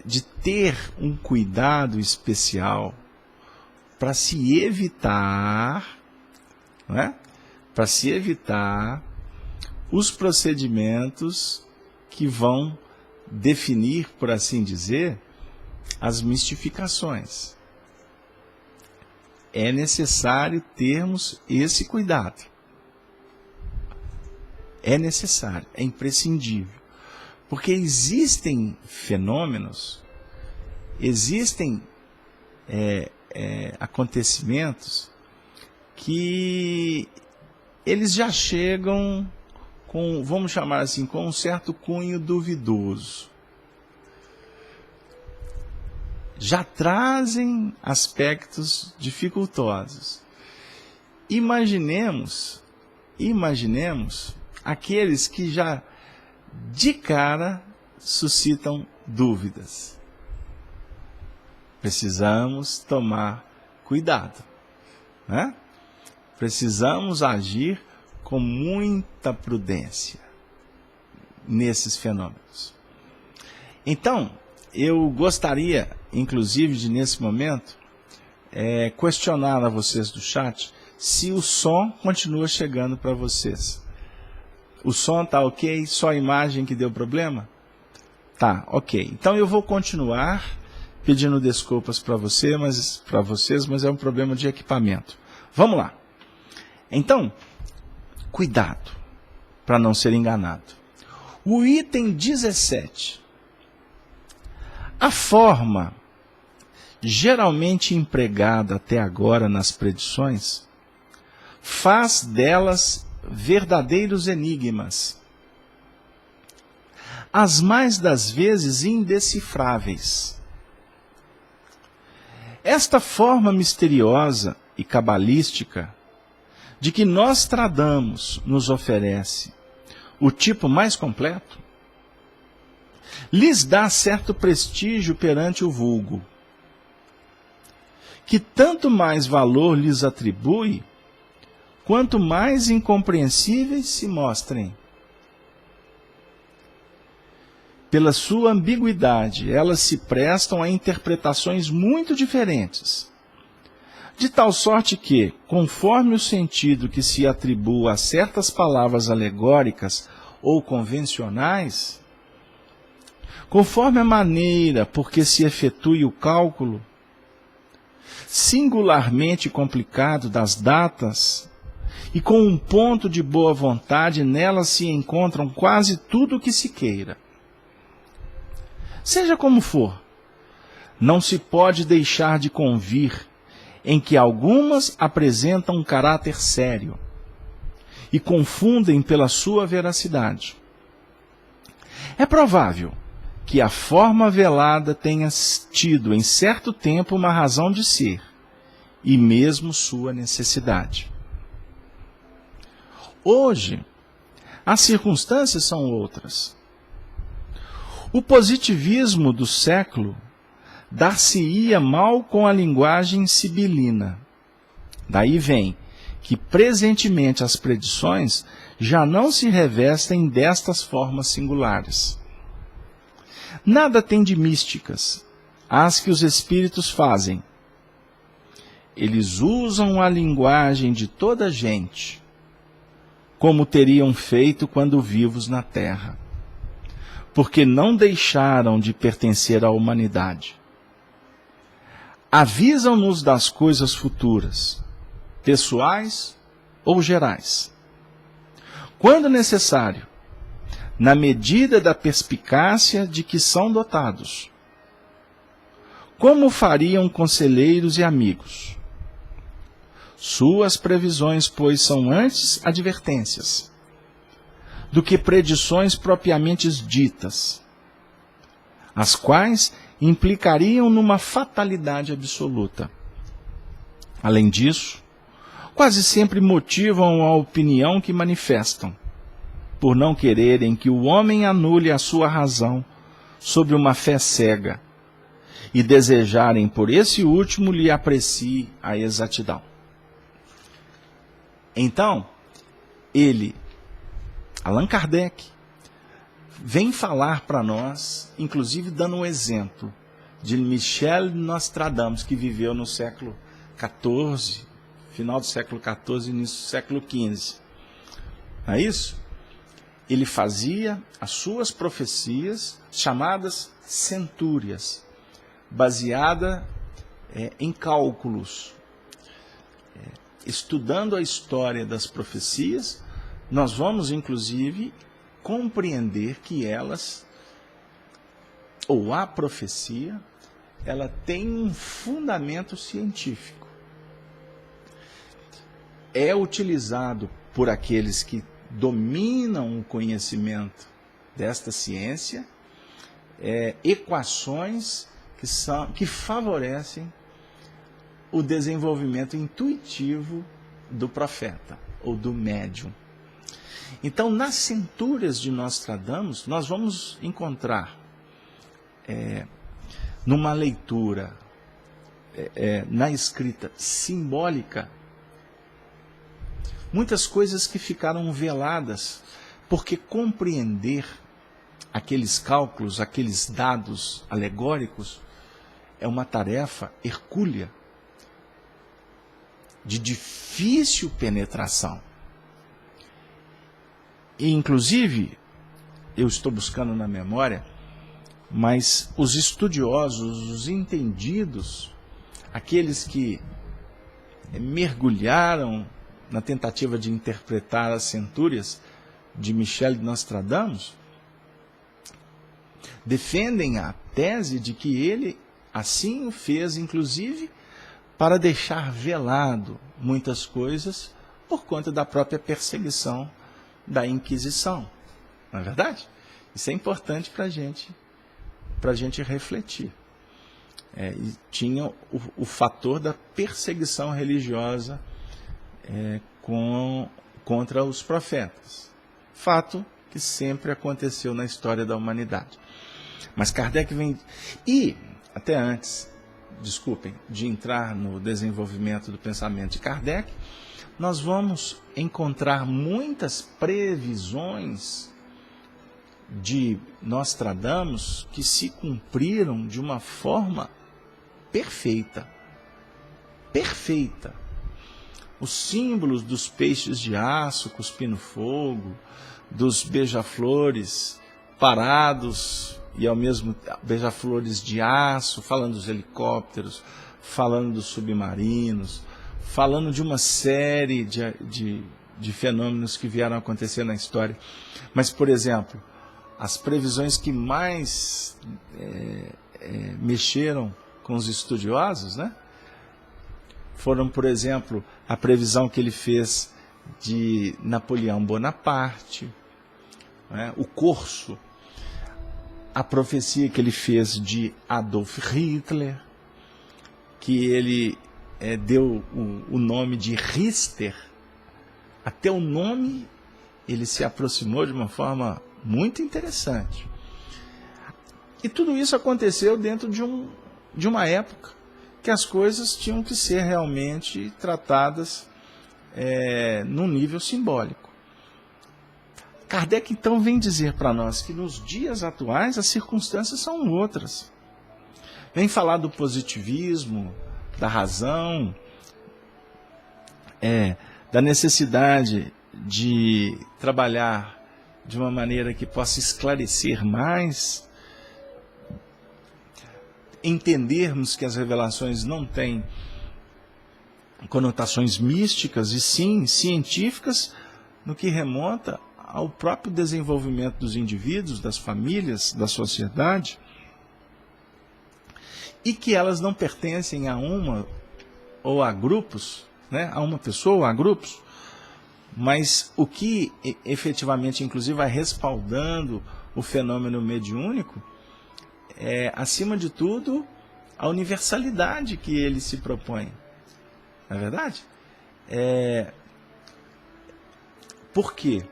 de ter um cuidado especial para se evitar, para se evitar os procedimentos que vão definir, por assim dizer, as mistificações. É necessário termos esse cuidado. É necessário, é imprescindível. Porque existem fenômenos, existem acontecimentos que eles já chegam com, vamos chamar assim, com um certo cunho duvidoso. Já trazem aspectos dificultosos. Imaginemos aqueles que já de cara suscitam dúvidas. Precisamos tomar cuidado, né? Precisamos agir com muita prudência nesses fenômenos. Então, eu gostaria, inclusive, de nesse momento, questionar a vocês do chat se o som continua chegando para vocês. O som está ok? Só a imagem que deu problema? Tá, ok. Então eu vou continuar pedindo desculpas para vocês, mas é um problema de equipamento. Vamos lá. Então, cuidado para não ser enganado. O item 17. A forma geralmente empregada até agora nas predições faz delas verdadeiros enigmas, as mais das vezes indecifráveis. Esta forma misteriosa e cabalística de que Nostradamus nos oferece o tipo mais completo, lhes dá certo prestígio perante o vulgo, que tanto mais valor lhes atribui, quanto mais incompreensíveis se mostrem. Pela sua ambiguidade, elas se prestam a interpretações muito diferentes, de tal sorte que, conforme o sentido que se atribua a certas palavras alegóricas ou convencionais, conforme a maneira por que se efetue o cálculo, singularmente complicado das datas, e com um ponto de boa vontade, nelas se encontram quase tudo o que se queira. Seja como for, não se pode deixar de convir em que algumas apresentam um caráter sério e confundem pela sua veracidade. É provável que a forma velada tenha tido em certo tempo uma razão de ser e mesmo sua necessidade. Hoje, as circunstâncias são outras. O positivismo do século dar-se-ia mal com a linguagem sibilina. Daí vem que presentemente as predições já não se revestem destas formas singulares. Nada tem de místicas as que os espíritos fazem. Eles usam a linguagem de toda a gente, como teriam feito quando vivos na Terra, porque não deixaram de pertencer à humanidade. Avisam-nos das coisas futuras, pessoais ou gerais. Quando necessário, na medida da perspicácia de que são dotados. Como fariam conselheiros e amigos? Suas previsões, pois, são antes advertências do que predições propriamente ditas, as quais implicariam numa fatalidade absoluta. Além disso, quase sempre motivam a opinião que manifestam, por não quererem que o homem anule a sua razão sobre uma fé cega e desejarem por esse último lhe aprecie a exatidão. Então, Allan Kardec, vem falar para nós, inclusive dando um exemplo de Michel de Nostradamus, que viveu no século XIV, final do século XIV, início do século XV. Não é isso? Ele fazia as suas profecias, chamadas centúrias, baseada em cálculos. Estudando a história das profecias, nós vamos, inclusive, compreender que elas, ou a profecia, ela tem um fundamento científico. É utilizado por aqueles que dominam o conhecimento desta ciência, equações que favorecem o desenvolvimento intuitivo do profeta ou do médium. Então, nas centúrias de Nostradamus, nós vamos encontrar, numa leitura, na escrita simbólica, muitas coisas que ficaram veladas, porque compreender aqueles cálculos, aqueles dados alegóricos, é uma tarefa hercúlea, de difícil penetração. E, inclusive, eu estou buscando na memória, mas os estudiosos, os entendidos, aqueles que mergulharam na tentativa de interpretar as centúrias de Michel de Nostradamus, defendem a tese de que ele assim o fez, inclusive, para deixar velado muitas coisas por conta da própria perseguição da Inquisição. Não é verdade? Isso é importante para a gente refletir. E tinha o fator da perseguição religiosa contra os profetas. Fato que sempre aconteceu na história da humanidade. Mas Kardec vem... E, até antes, de entrar no desenvolvimento do pensamento de Kardec, nós vamos encontrar muitas previsões de Nostradamus que se cumpriram de uma forma perfeita. Perfeita. Os símbolos dos peixes de aço cuspindo fogo, dos beija-flores parados e ao mesmo beija-flores de aço, falando dos helicópteros, falando dos submarinos, falando de uma série de fenômenos que vieram a acontecer na história. Mas, por exemplo, as previsões que mais mexeram com os estudiosos, né, foram, por exemplo, a previsão que ele fez de Napoleão Bonaparte, né, o Corso, a profecia que ele fez de Adolf Hitler, que ele deu o nome de Richter. Até o nome ele se aproximou de uma forma muito interessante. E tudo isso aconteceu dentro de uma época que as coisas tinham que ser realmente tratadas num nível simbólico. Kardec então vem dizer para nós que nos dias atuais as circunstâncias são outras. Vem falar do positivismo, da razão, da necessidade de trabalhar de uma maneira que possa esclarecer mais, entendermos que as revelações não têm conotações místicas e sim científicas no que remonta ao próprio desenvolvimento dos indivíduos, das famílias, da sociedade, e que elas não pertencem a uma ou a grupos, né, a uma pessoa ou a grupos, mas o que efetivamente, inclusive, vai respaldando o fenômeno mediúnico é, acima de tudo, a universalidade que ele se propõe. Não é verdade? Por quê?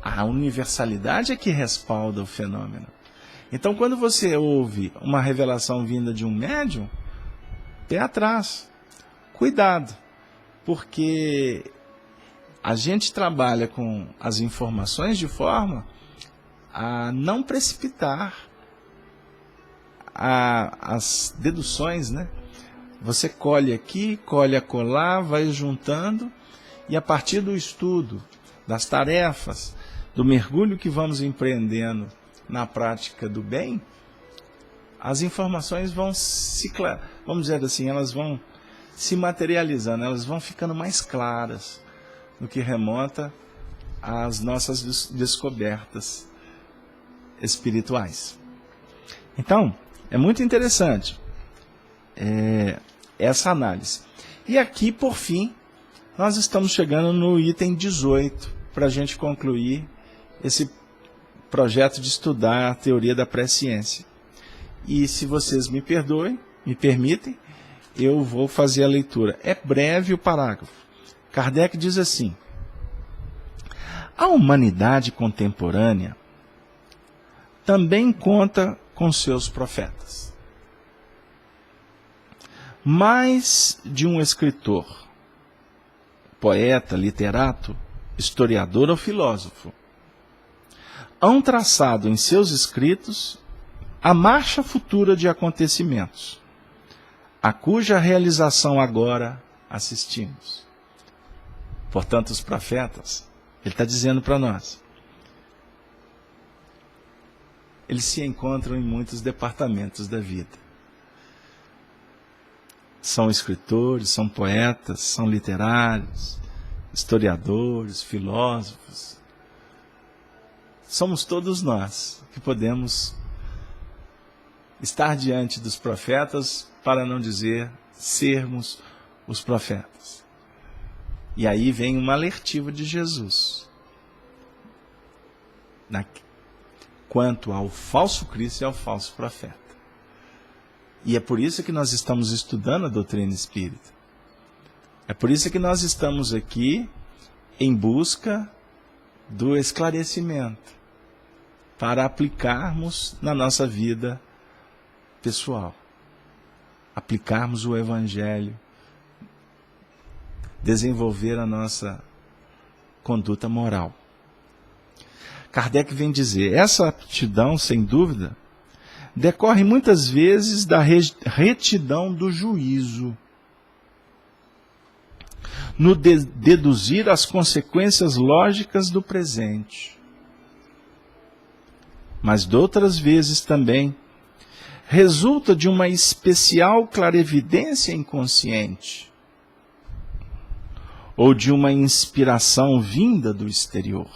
A universalidade é que respalda o fenômeno. Então, quando você ouve uma revelação vinda de um médium, pé atrás, cuidado, porque a gente trabalha com as informações de forma a não precipitar as deduções, né? Você colhe aqui, colhe acolá, vai juntando, e a partir do estudo, das tarefas, do mergulho que vamos empreendendo na prática do bem, as informações vão vamos dizer assim, elas vão se materializando, elas vão ficando mais claras no que remonta às nossas descobertas espirituais. Então, é muito interessante essa análise. E aqui, por fim, nós estamos chegando no item 18, para a gente concluir esse projeto de estudar a teoria da presciência. E se vocês me perdoem, me permitem, eu vou fazer a leitura. É breve o parágrafo. Kardec diz assim: a humanidade contemporânea também conta com seus profetas. Mais de um escritor, poeta, literato, historiador ou filósofo hão traçado em seus escritos a marcha futura de acontecimentos, a cuja realização agora assistimos. Portanto, os profetas, ele está dizendo para nós, eles se encontram em muitos departamentos da vida. São escritores, são poetas, são literários, historiadores, filósofos. Somos todos nós que podemos estar diante dos profetas, para não dizer sermos os profetas. E aí vem uma alertiva de Jesus quanto ao falso Cristo e ao falso profeta. E é por isso que nós estamos estudando a doutrina espírita. É por isso que nós estamos aqui em busca do esclarecimento, para aplicarmos na nossa vida pessoal, aplicarmos o Evangelho, desenvolver a nossa conduta moral. Kardec vem dizer, essa aptidão, sem dúvida, decorre muitas vezes da retidão do juízo, no deduzir as consequências lógicas do presente. Mas de outras vezes também resulta de uma especial clarevidência inconsciente ou de uma inspiração vinda do exterior.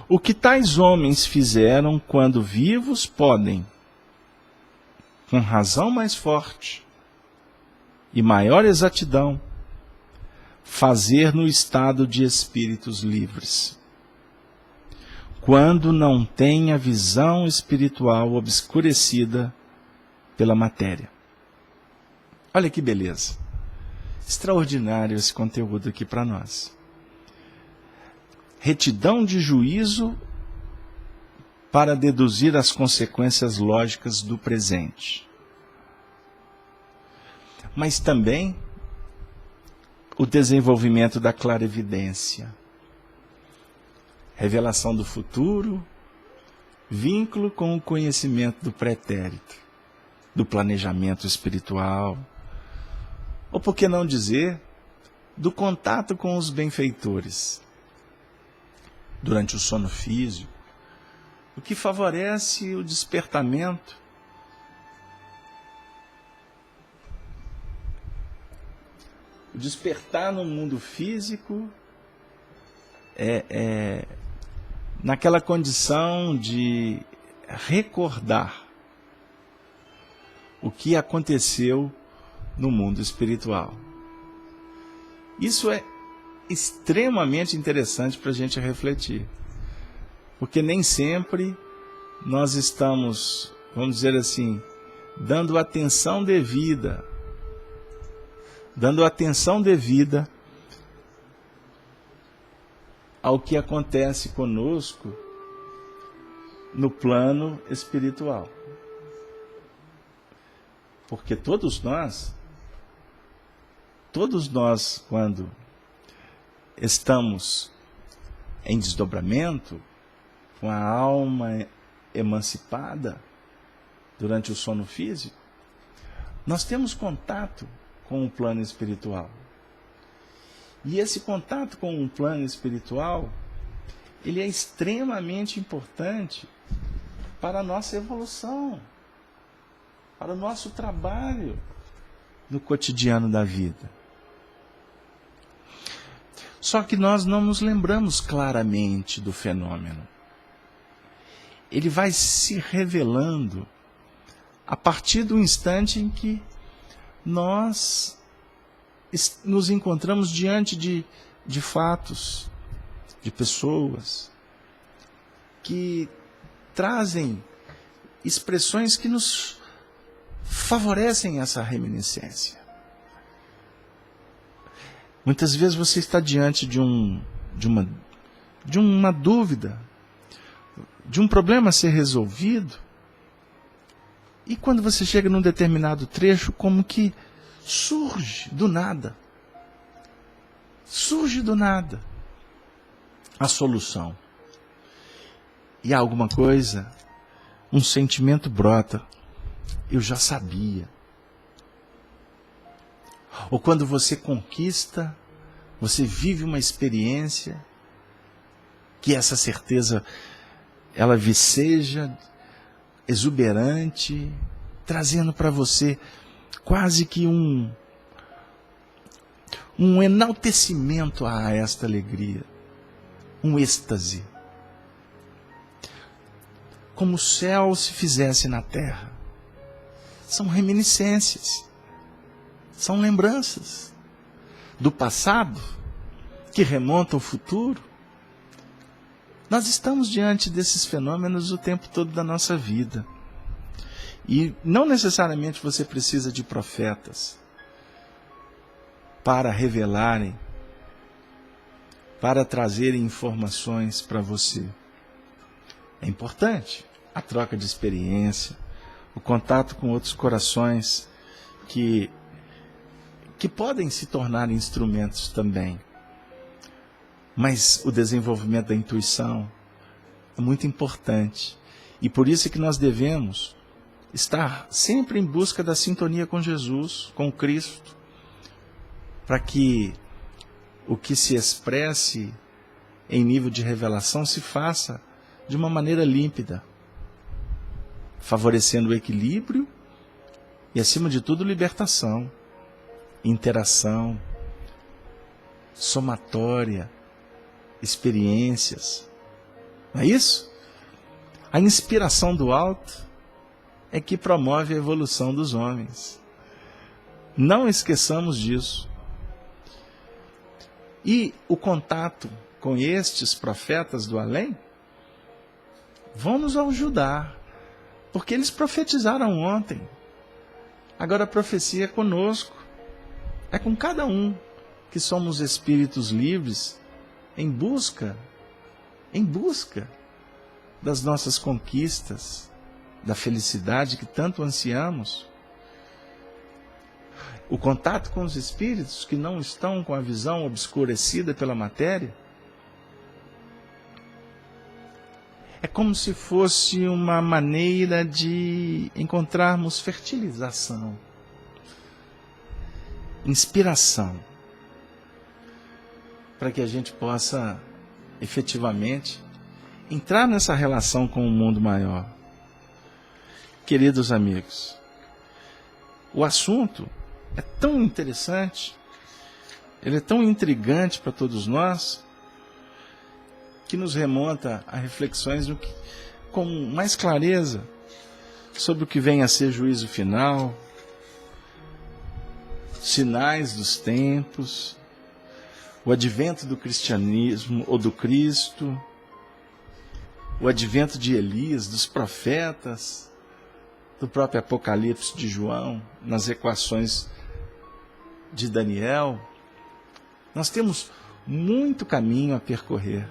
O que tais homens fizeram quando vivos podem, com razão mais forte e maior exatidão, fazer no estado de espíritos livres, quando não tem a visão espiritual obscurecida pela matéria. Olha que beleza! Extraordinário esse conteúdo aqui para nós. Retidão de juízo para deduzir as consequências lógicas do presente. Mas também o desenvolvimento da clarividência, revelação do futuro, vínculo com o conhecimento do pretérito, do planejamento espiritual, ou por que não dizer, do contato com os benfeitores durante o sono físico, o que favorece o despertamento o despertar no mundo físico naquela condição de recordar o que aconteceu no mundo espiritual. Isso é extremamente interessante para a gente refletir, porque nem sempre nós estamos, vamos dizer assim, dando atenção devida ao que acontece conosco no plano espiritual. Porque todos nós, quando estamos em desdobramento, com a alma emancipada durante o sono físico, nós temos contato com o plano espiritual. E esse contato com o plano espiritual, ele é extremamente importante para a nossa evolução, para o nosso trabalho no cotidiano da vida. Só que nós não nos lembramos claramente do fenômeno. Ele vai se revelando a partir do instante em que nós nos encontramos diante de fatos, de pessoas que trazem expressões que nos favorecem essa reminiscência. Muitas vezes você está diante de uma dúvida, de um problema a ser resolvido, e quando você chega num determinado trecho, como que surge do nada a solução. E há alguma coisa, um sentimento brota, eu já sabia. Ou quando você conquista, você vive uma experiência, que essa certeza, ela viceja, exuberante, trazendo para você quase que um enaltecimento a esta alegria, um êxtase. Como o céu se fizesse na terra. São reminiscências, são lembranças do passado que remontam ao futuro. Nós estamos diante desses fenômenos o tempo todo da nossa vida. E não necessariamente você precisa de profetas para revelarem, para trazerem informações para você. É importante a troca de experiência, o contato com outros corações que podem se tornar instrumentos também. Mas o desenvolvimento da intuição é muito importante. E por isso é que nós devemos estar sempre em busca da sintonia com Jesus, com Cristo, para que o que se expresse em nível de revelação se faça de uma maneira límpida, favorecendo o equilíbrio e, acima de tudo, libertação, interação, somatória, experiências. Não é isso? A inspiração do alto é que promove a evolução dos homens. Não esqueçamos disso. E o contato com estes profetas do além vão nos ajudar, porque eles profetizaram ontem. Agora a profecia é conosco, é com cada um que somos espíritos livres em busca das nossas conquistas, da felicidade que tanto ansiamos. O contato com os espíritos que não estão com a visão obscurecida pela matéria é como se fosse uma maneira de encontrarmos fertilização, inspiração, para que a gente possa efetivamente entrar nessa relação com o mundo maior. Queridos amigos, o assunto é tão interessante, ele é tão intrigante para todos nós, que nos remonta a reflexões com mais clareza sobre o que vem a ser juízo final, sinais dos tempos, o advento do cristianismo ou do Cristo, o advento de Elias, dos profetas, do próprio Apocalipse de João, nas equações de Daniel. Nós temos muito caminho a percorrer.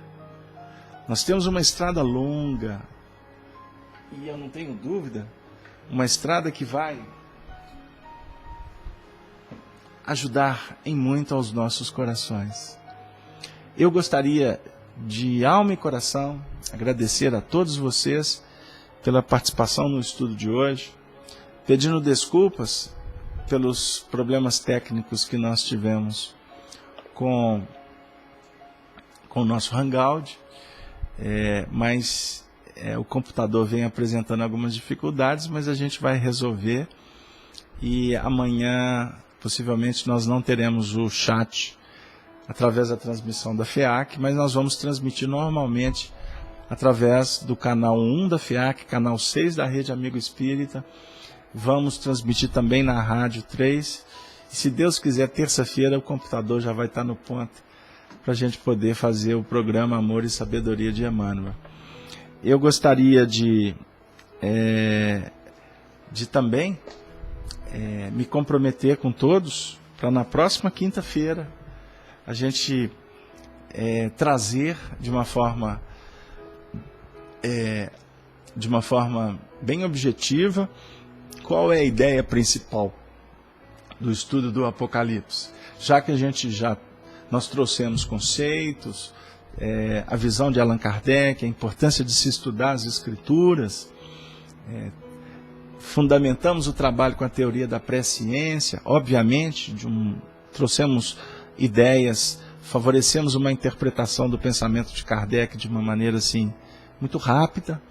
Nós temos uma estrada longa, e eu não tenho dúvida, uma estrada que vai ajudar em muito aos nossos corações. Eu gostaria de alma e coração agradecer a todos vocês pela participação no estudo de hoje, pedindo desculpas pelos problemas técnicos que nós tivemos com o nosso Hangout, mas o computador vem apresentando algumas dificuldades, mas a gente vai resolver, e amanhã possivelmente nós não teremos o chat através da transmissão da FEAC, mas nós vamos transmitir normalmente através do canal 1 da FEAC, canal 6 da Rede Amigo Espírita. Vamos transmitir também na Rádio 3. E se Deus quiser, terça-feira o computador já vai estar no ponto para a gente poder fazer o programa Amor e Sabedoria de Emmanuel. Eu gostaria de também me comprometer com todos para na próxima quinta-feira a gente trazer de uma forma bem objetiva qual é a ideia principal do estudo do Apocalipse, já que nós trouxemos conceitos, a visão de Allan Kardec, a importância de se estudar as escrituras, fundamentamos o trabalho com a teoria da presciência, obviamente, trouxemos ideias, favorecemos uma interpretação do pensamento de Kardec de uma maneira assim muito rápida,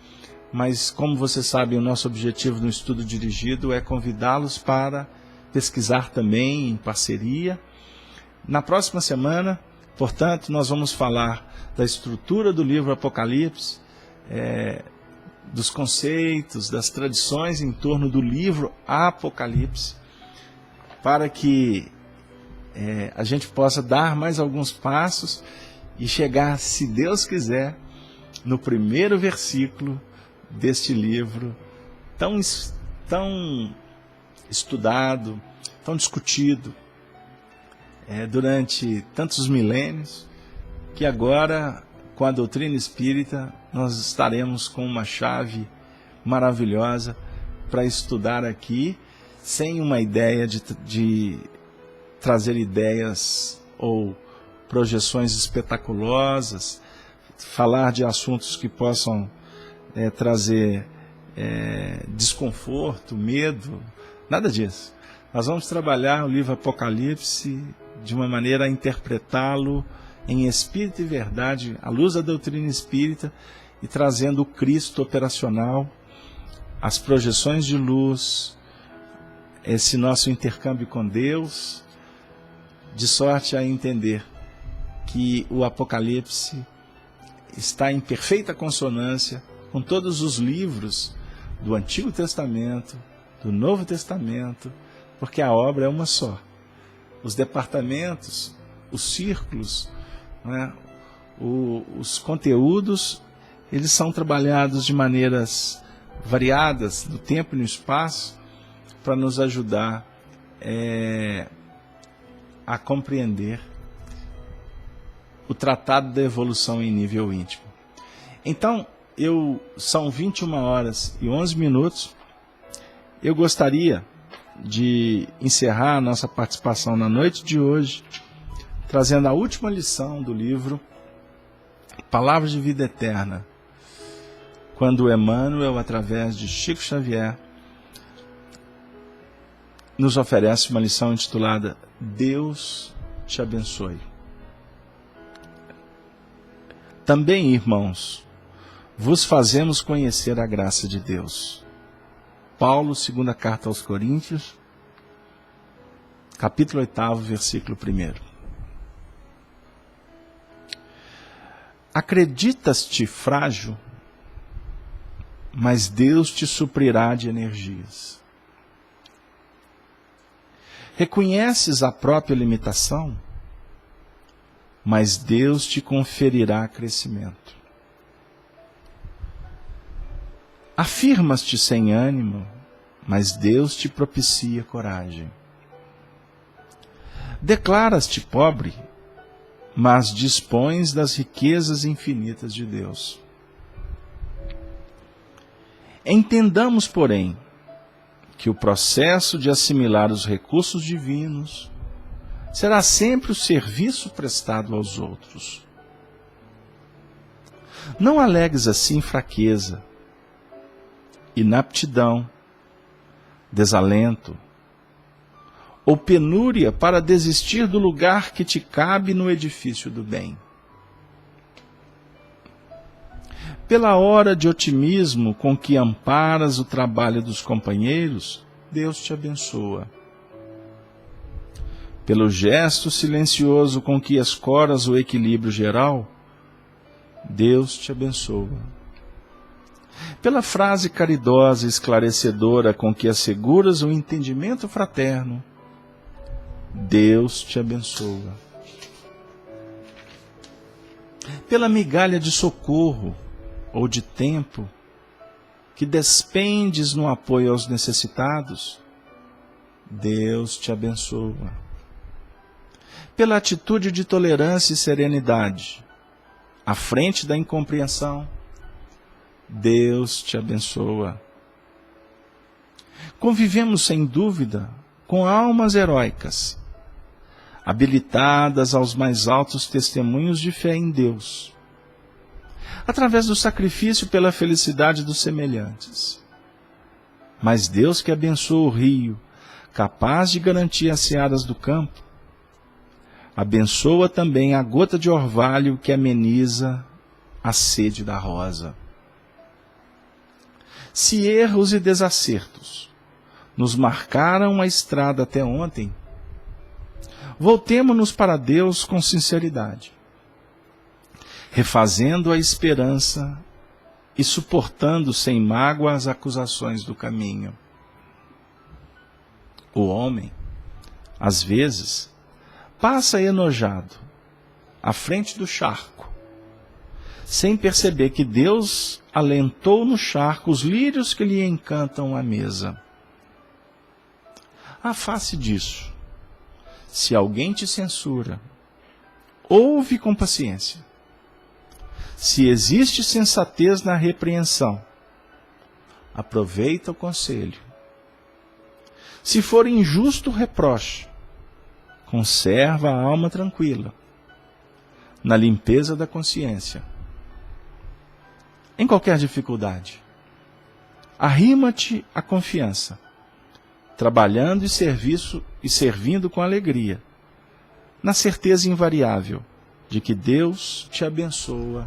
mas como vocês sabem, o nosso objetivo no estudo dirigido é convidá-los para pesquisar também em parceria. Na próxima semana, portanto, nós vamos falar da estrutura do livro Apocalipse, dos conceitos, das tradições em torno do livro Apocalipse, para que a gente possa dar mais alguns passos e chegar, se Deus quiser, no primeiro versículo deste livro tão estudado, tão discutido durante tantos milênios, que agora, com a doutrina espírita, nós estaremos com uma chave maravilhosa para estudar aqui, sem uma ideia de trazer ideias ou projeções espetaculosas, falar de assuntos que possam trazer desconforto, medo, nada disso. Nós vamos trabalhar o livro Apocalipse de uma maneira a interpretá-lo em espírito e verdade, à luz da doutrina espírita, e trazendo o Cristo operacional as projeções de luz, esse nosso intercâmbio com Deus, de sorte a entender que o Apocalipse está em perfeita consonância com todos os livros do Antigo Testamento, do Novo Testamento, porque a obra é uma só. Os departamentos, os círculos, né, os conteúdos, eles são trabalhados de maneiras variadas no tempo e no espaço para nos ajudar a compreender o tratado da evolução em nível íntimo. Então, são 21h11. Eu gostaria de encerrar a nossa participação na noite de hoje, trazendo a última lição do livro Palavras de Vida Eterna, quando Emmanuel, através de Chico Xavier, nos oferece uma lição intitulada Deus te abençoe. Também, irmãos, vos fazemos conhecer a graça de Deus. Paulo, segunda carta aos Coríntios, capítulo 8, versículo 1. Acreditas-te frágil, mas Deus te suprirá de energias. Reconheces a própria limitação, mas Deus te conferirá crescimento. Afirmas-te sem ânimo, mas Deus te propicia coragem. Declaras-te pobre, mas dispões das riquezas infinitas de Deus. Entendamos, porém, que o processo de assimilar os recursos divinos será sempre o serviço prestado aos outros. Não alegues assim fraqueza, inaptidão, desalento ou penúria para desistir do lugar que te cabe no edifício do bem. Pela hora de otimismo com que amparas o trabalho dos companheiros, Deus te abençoa. Pelo gesto silencioso com que escoras o equilíbrio geral, Deus te abençoa. Pela frase caridosa e esclarecedora com que asseguras o entendimento fraterno, Deus te abençoa. Pela migalha de socorro ou de tempo que despendes no apoio aos necessitados, Deus te abençoa. Pela atitude de tolerância e serenidade à frente da incompreensão, Deus te abençoa. Convivemos sem dúvida com almas heróicas, habilitadas aos mais altos testemunhos de fé em Deus, através do sacrifício pela felicidade dos semelhantes. Mas Deus que abençoa o rio, capaz de garantir as searas do campo, abençoa também a gota de orvalho que ameniza a sede da rosa. Se erros e desacertos nos marcaram a estrada até ontem, voltemo-nos para Deus com sinceridade, refazendo a esperança e suportando sem mágoa as acusações do caminho. O homem, às vezes, passa enojado à frente do charco, sem perceber que Deus alentou no charco os lírios que lhe encantam a mesa. À face disso, se alguém te censura, ouve com paciência. Se existe sensatez na repreensão, aproveita o conselho. Se for injusto o reproche, conserva a alma tranquila, na limpeza da consciência. Em qualquer dificuldade, arrima-te à confiança, trabalhando e servindo com alegria, na certeza invariável de que Deus te abençoa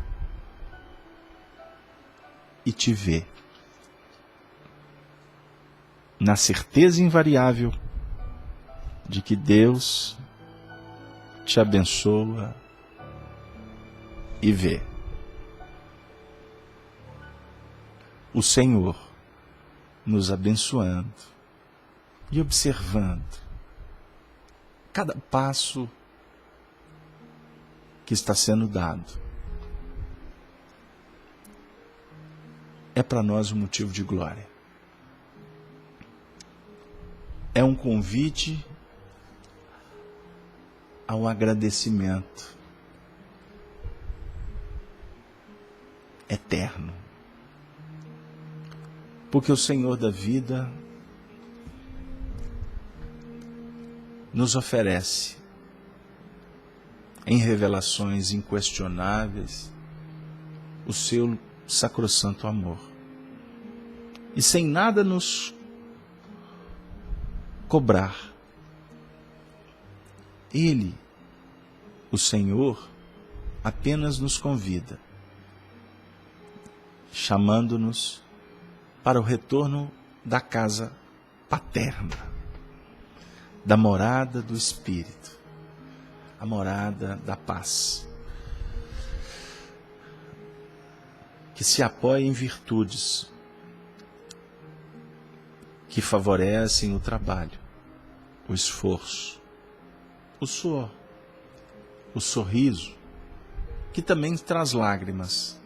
e te vê. na certeza invariável de que Deus te abençoa e vê. O Senhor nos abençoando e observando cada passo que está sendo dado. É para nós um motivo de glória. É um convite ao agradecimento eterno. Porque o Senhor da vida nos oferece, em revelações inquestionáveis, o seu sacrossanto amor. E sem nada nos cobrar, Ele, o Senhor, apenas nos convida, chamando-nos para o retorno da casa paterna, da morada do Espírito, a morada da paz, que se apoia em virtudes que favorecem o trabalho, o esforço, o suor, o sorriso, que também traz lágrimas.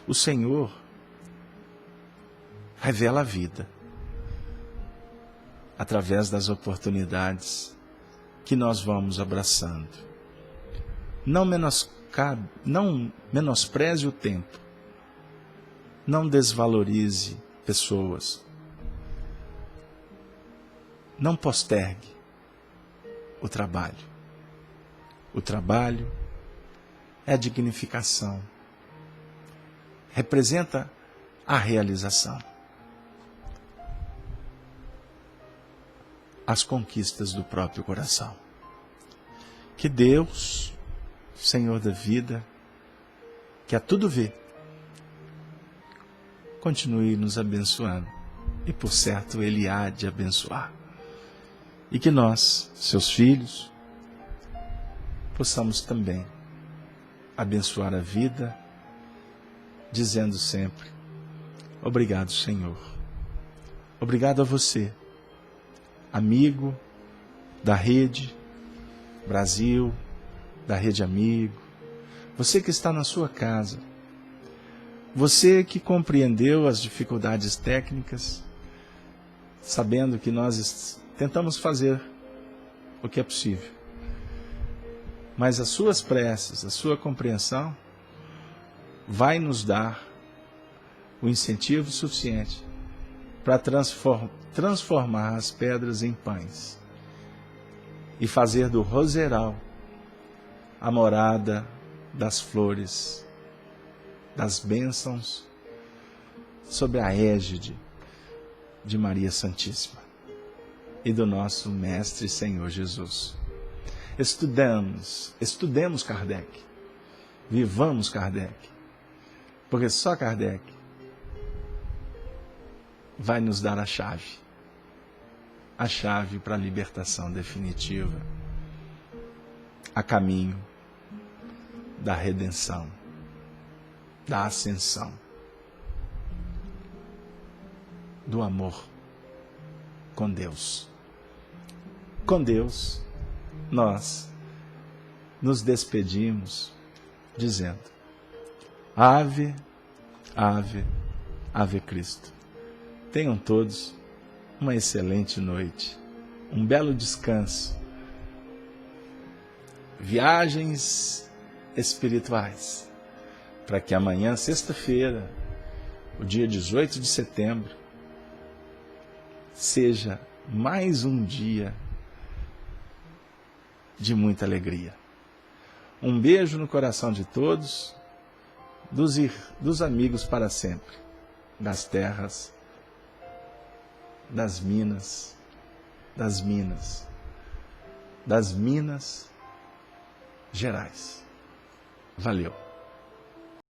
O Senhor revela a vida através das oportunidades que nós vamos abraçando. Não menospreze o tempo. Não desvalorize pessoas. Não postergue o trabalho. O trabalho é a dignificação. Representa a realização. As conquistas do próprio coração. Que Deus, Senhor da vida, que a tudo vê, continue nos abençoando. E por certo Ele há de abençoar. E que nós, seus filhos, possamos também abençoar a vida, dizendo sempre: obrigado, Senhor. Obrigado a você, amigo da Rede Brasil, da Rede Amigo, você que está na sua casa, você que compreendeu as dificuldades técnicas, sabendo que nós tentamos fazer o que é possível. Mas as suas preces, a sua compreensão vai nos dar o incentivo suficiente para transformar as pedras em pães e fazer do roseral a morada das flores, das bênçãos, sob a égide de Maria Santíssima e do nosso Mestre Senhor Jesus. Estudemos Kardec, vivamos Kardec, porque só Kardec vai nos dar a chave para a libertação definitiva, a caminho da redenção, da ascensão, do amor com Deus. Com Deus, nós nos despedimos dizendo: Ave, Ave, Ave Cristo. Tenham todos uma excelente noite, um belo descanso, viagens espirituais, para que amanhã, sexta-feira, o dia 18 de setembro, seja mais um dia de muita alegria. Um beijo no coração de todos, dos amigos para sempre, das terras, das Minas Gerais. Valeu!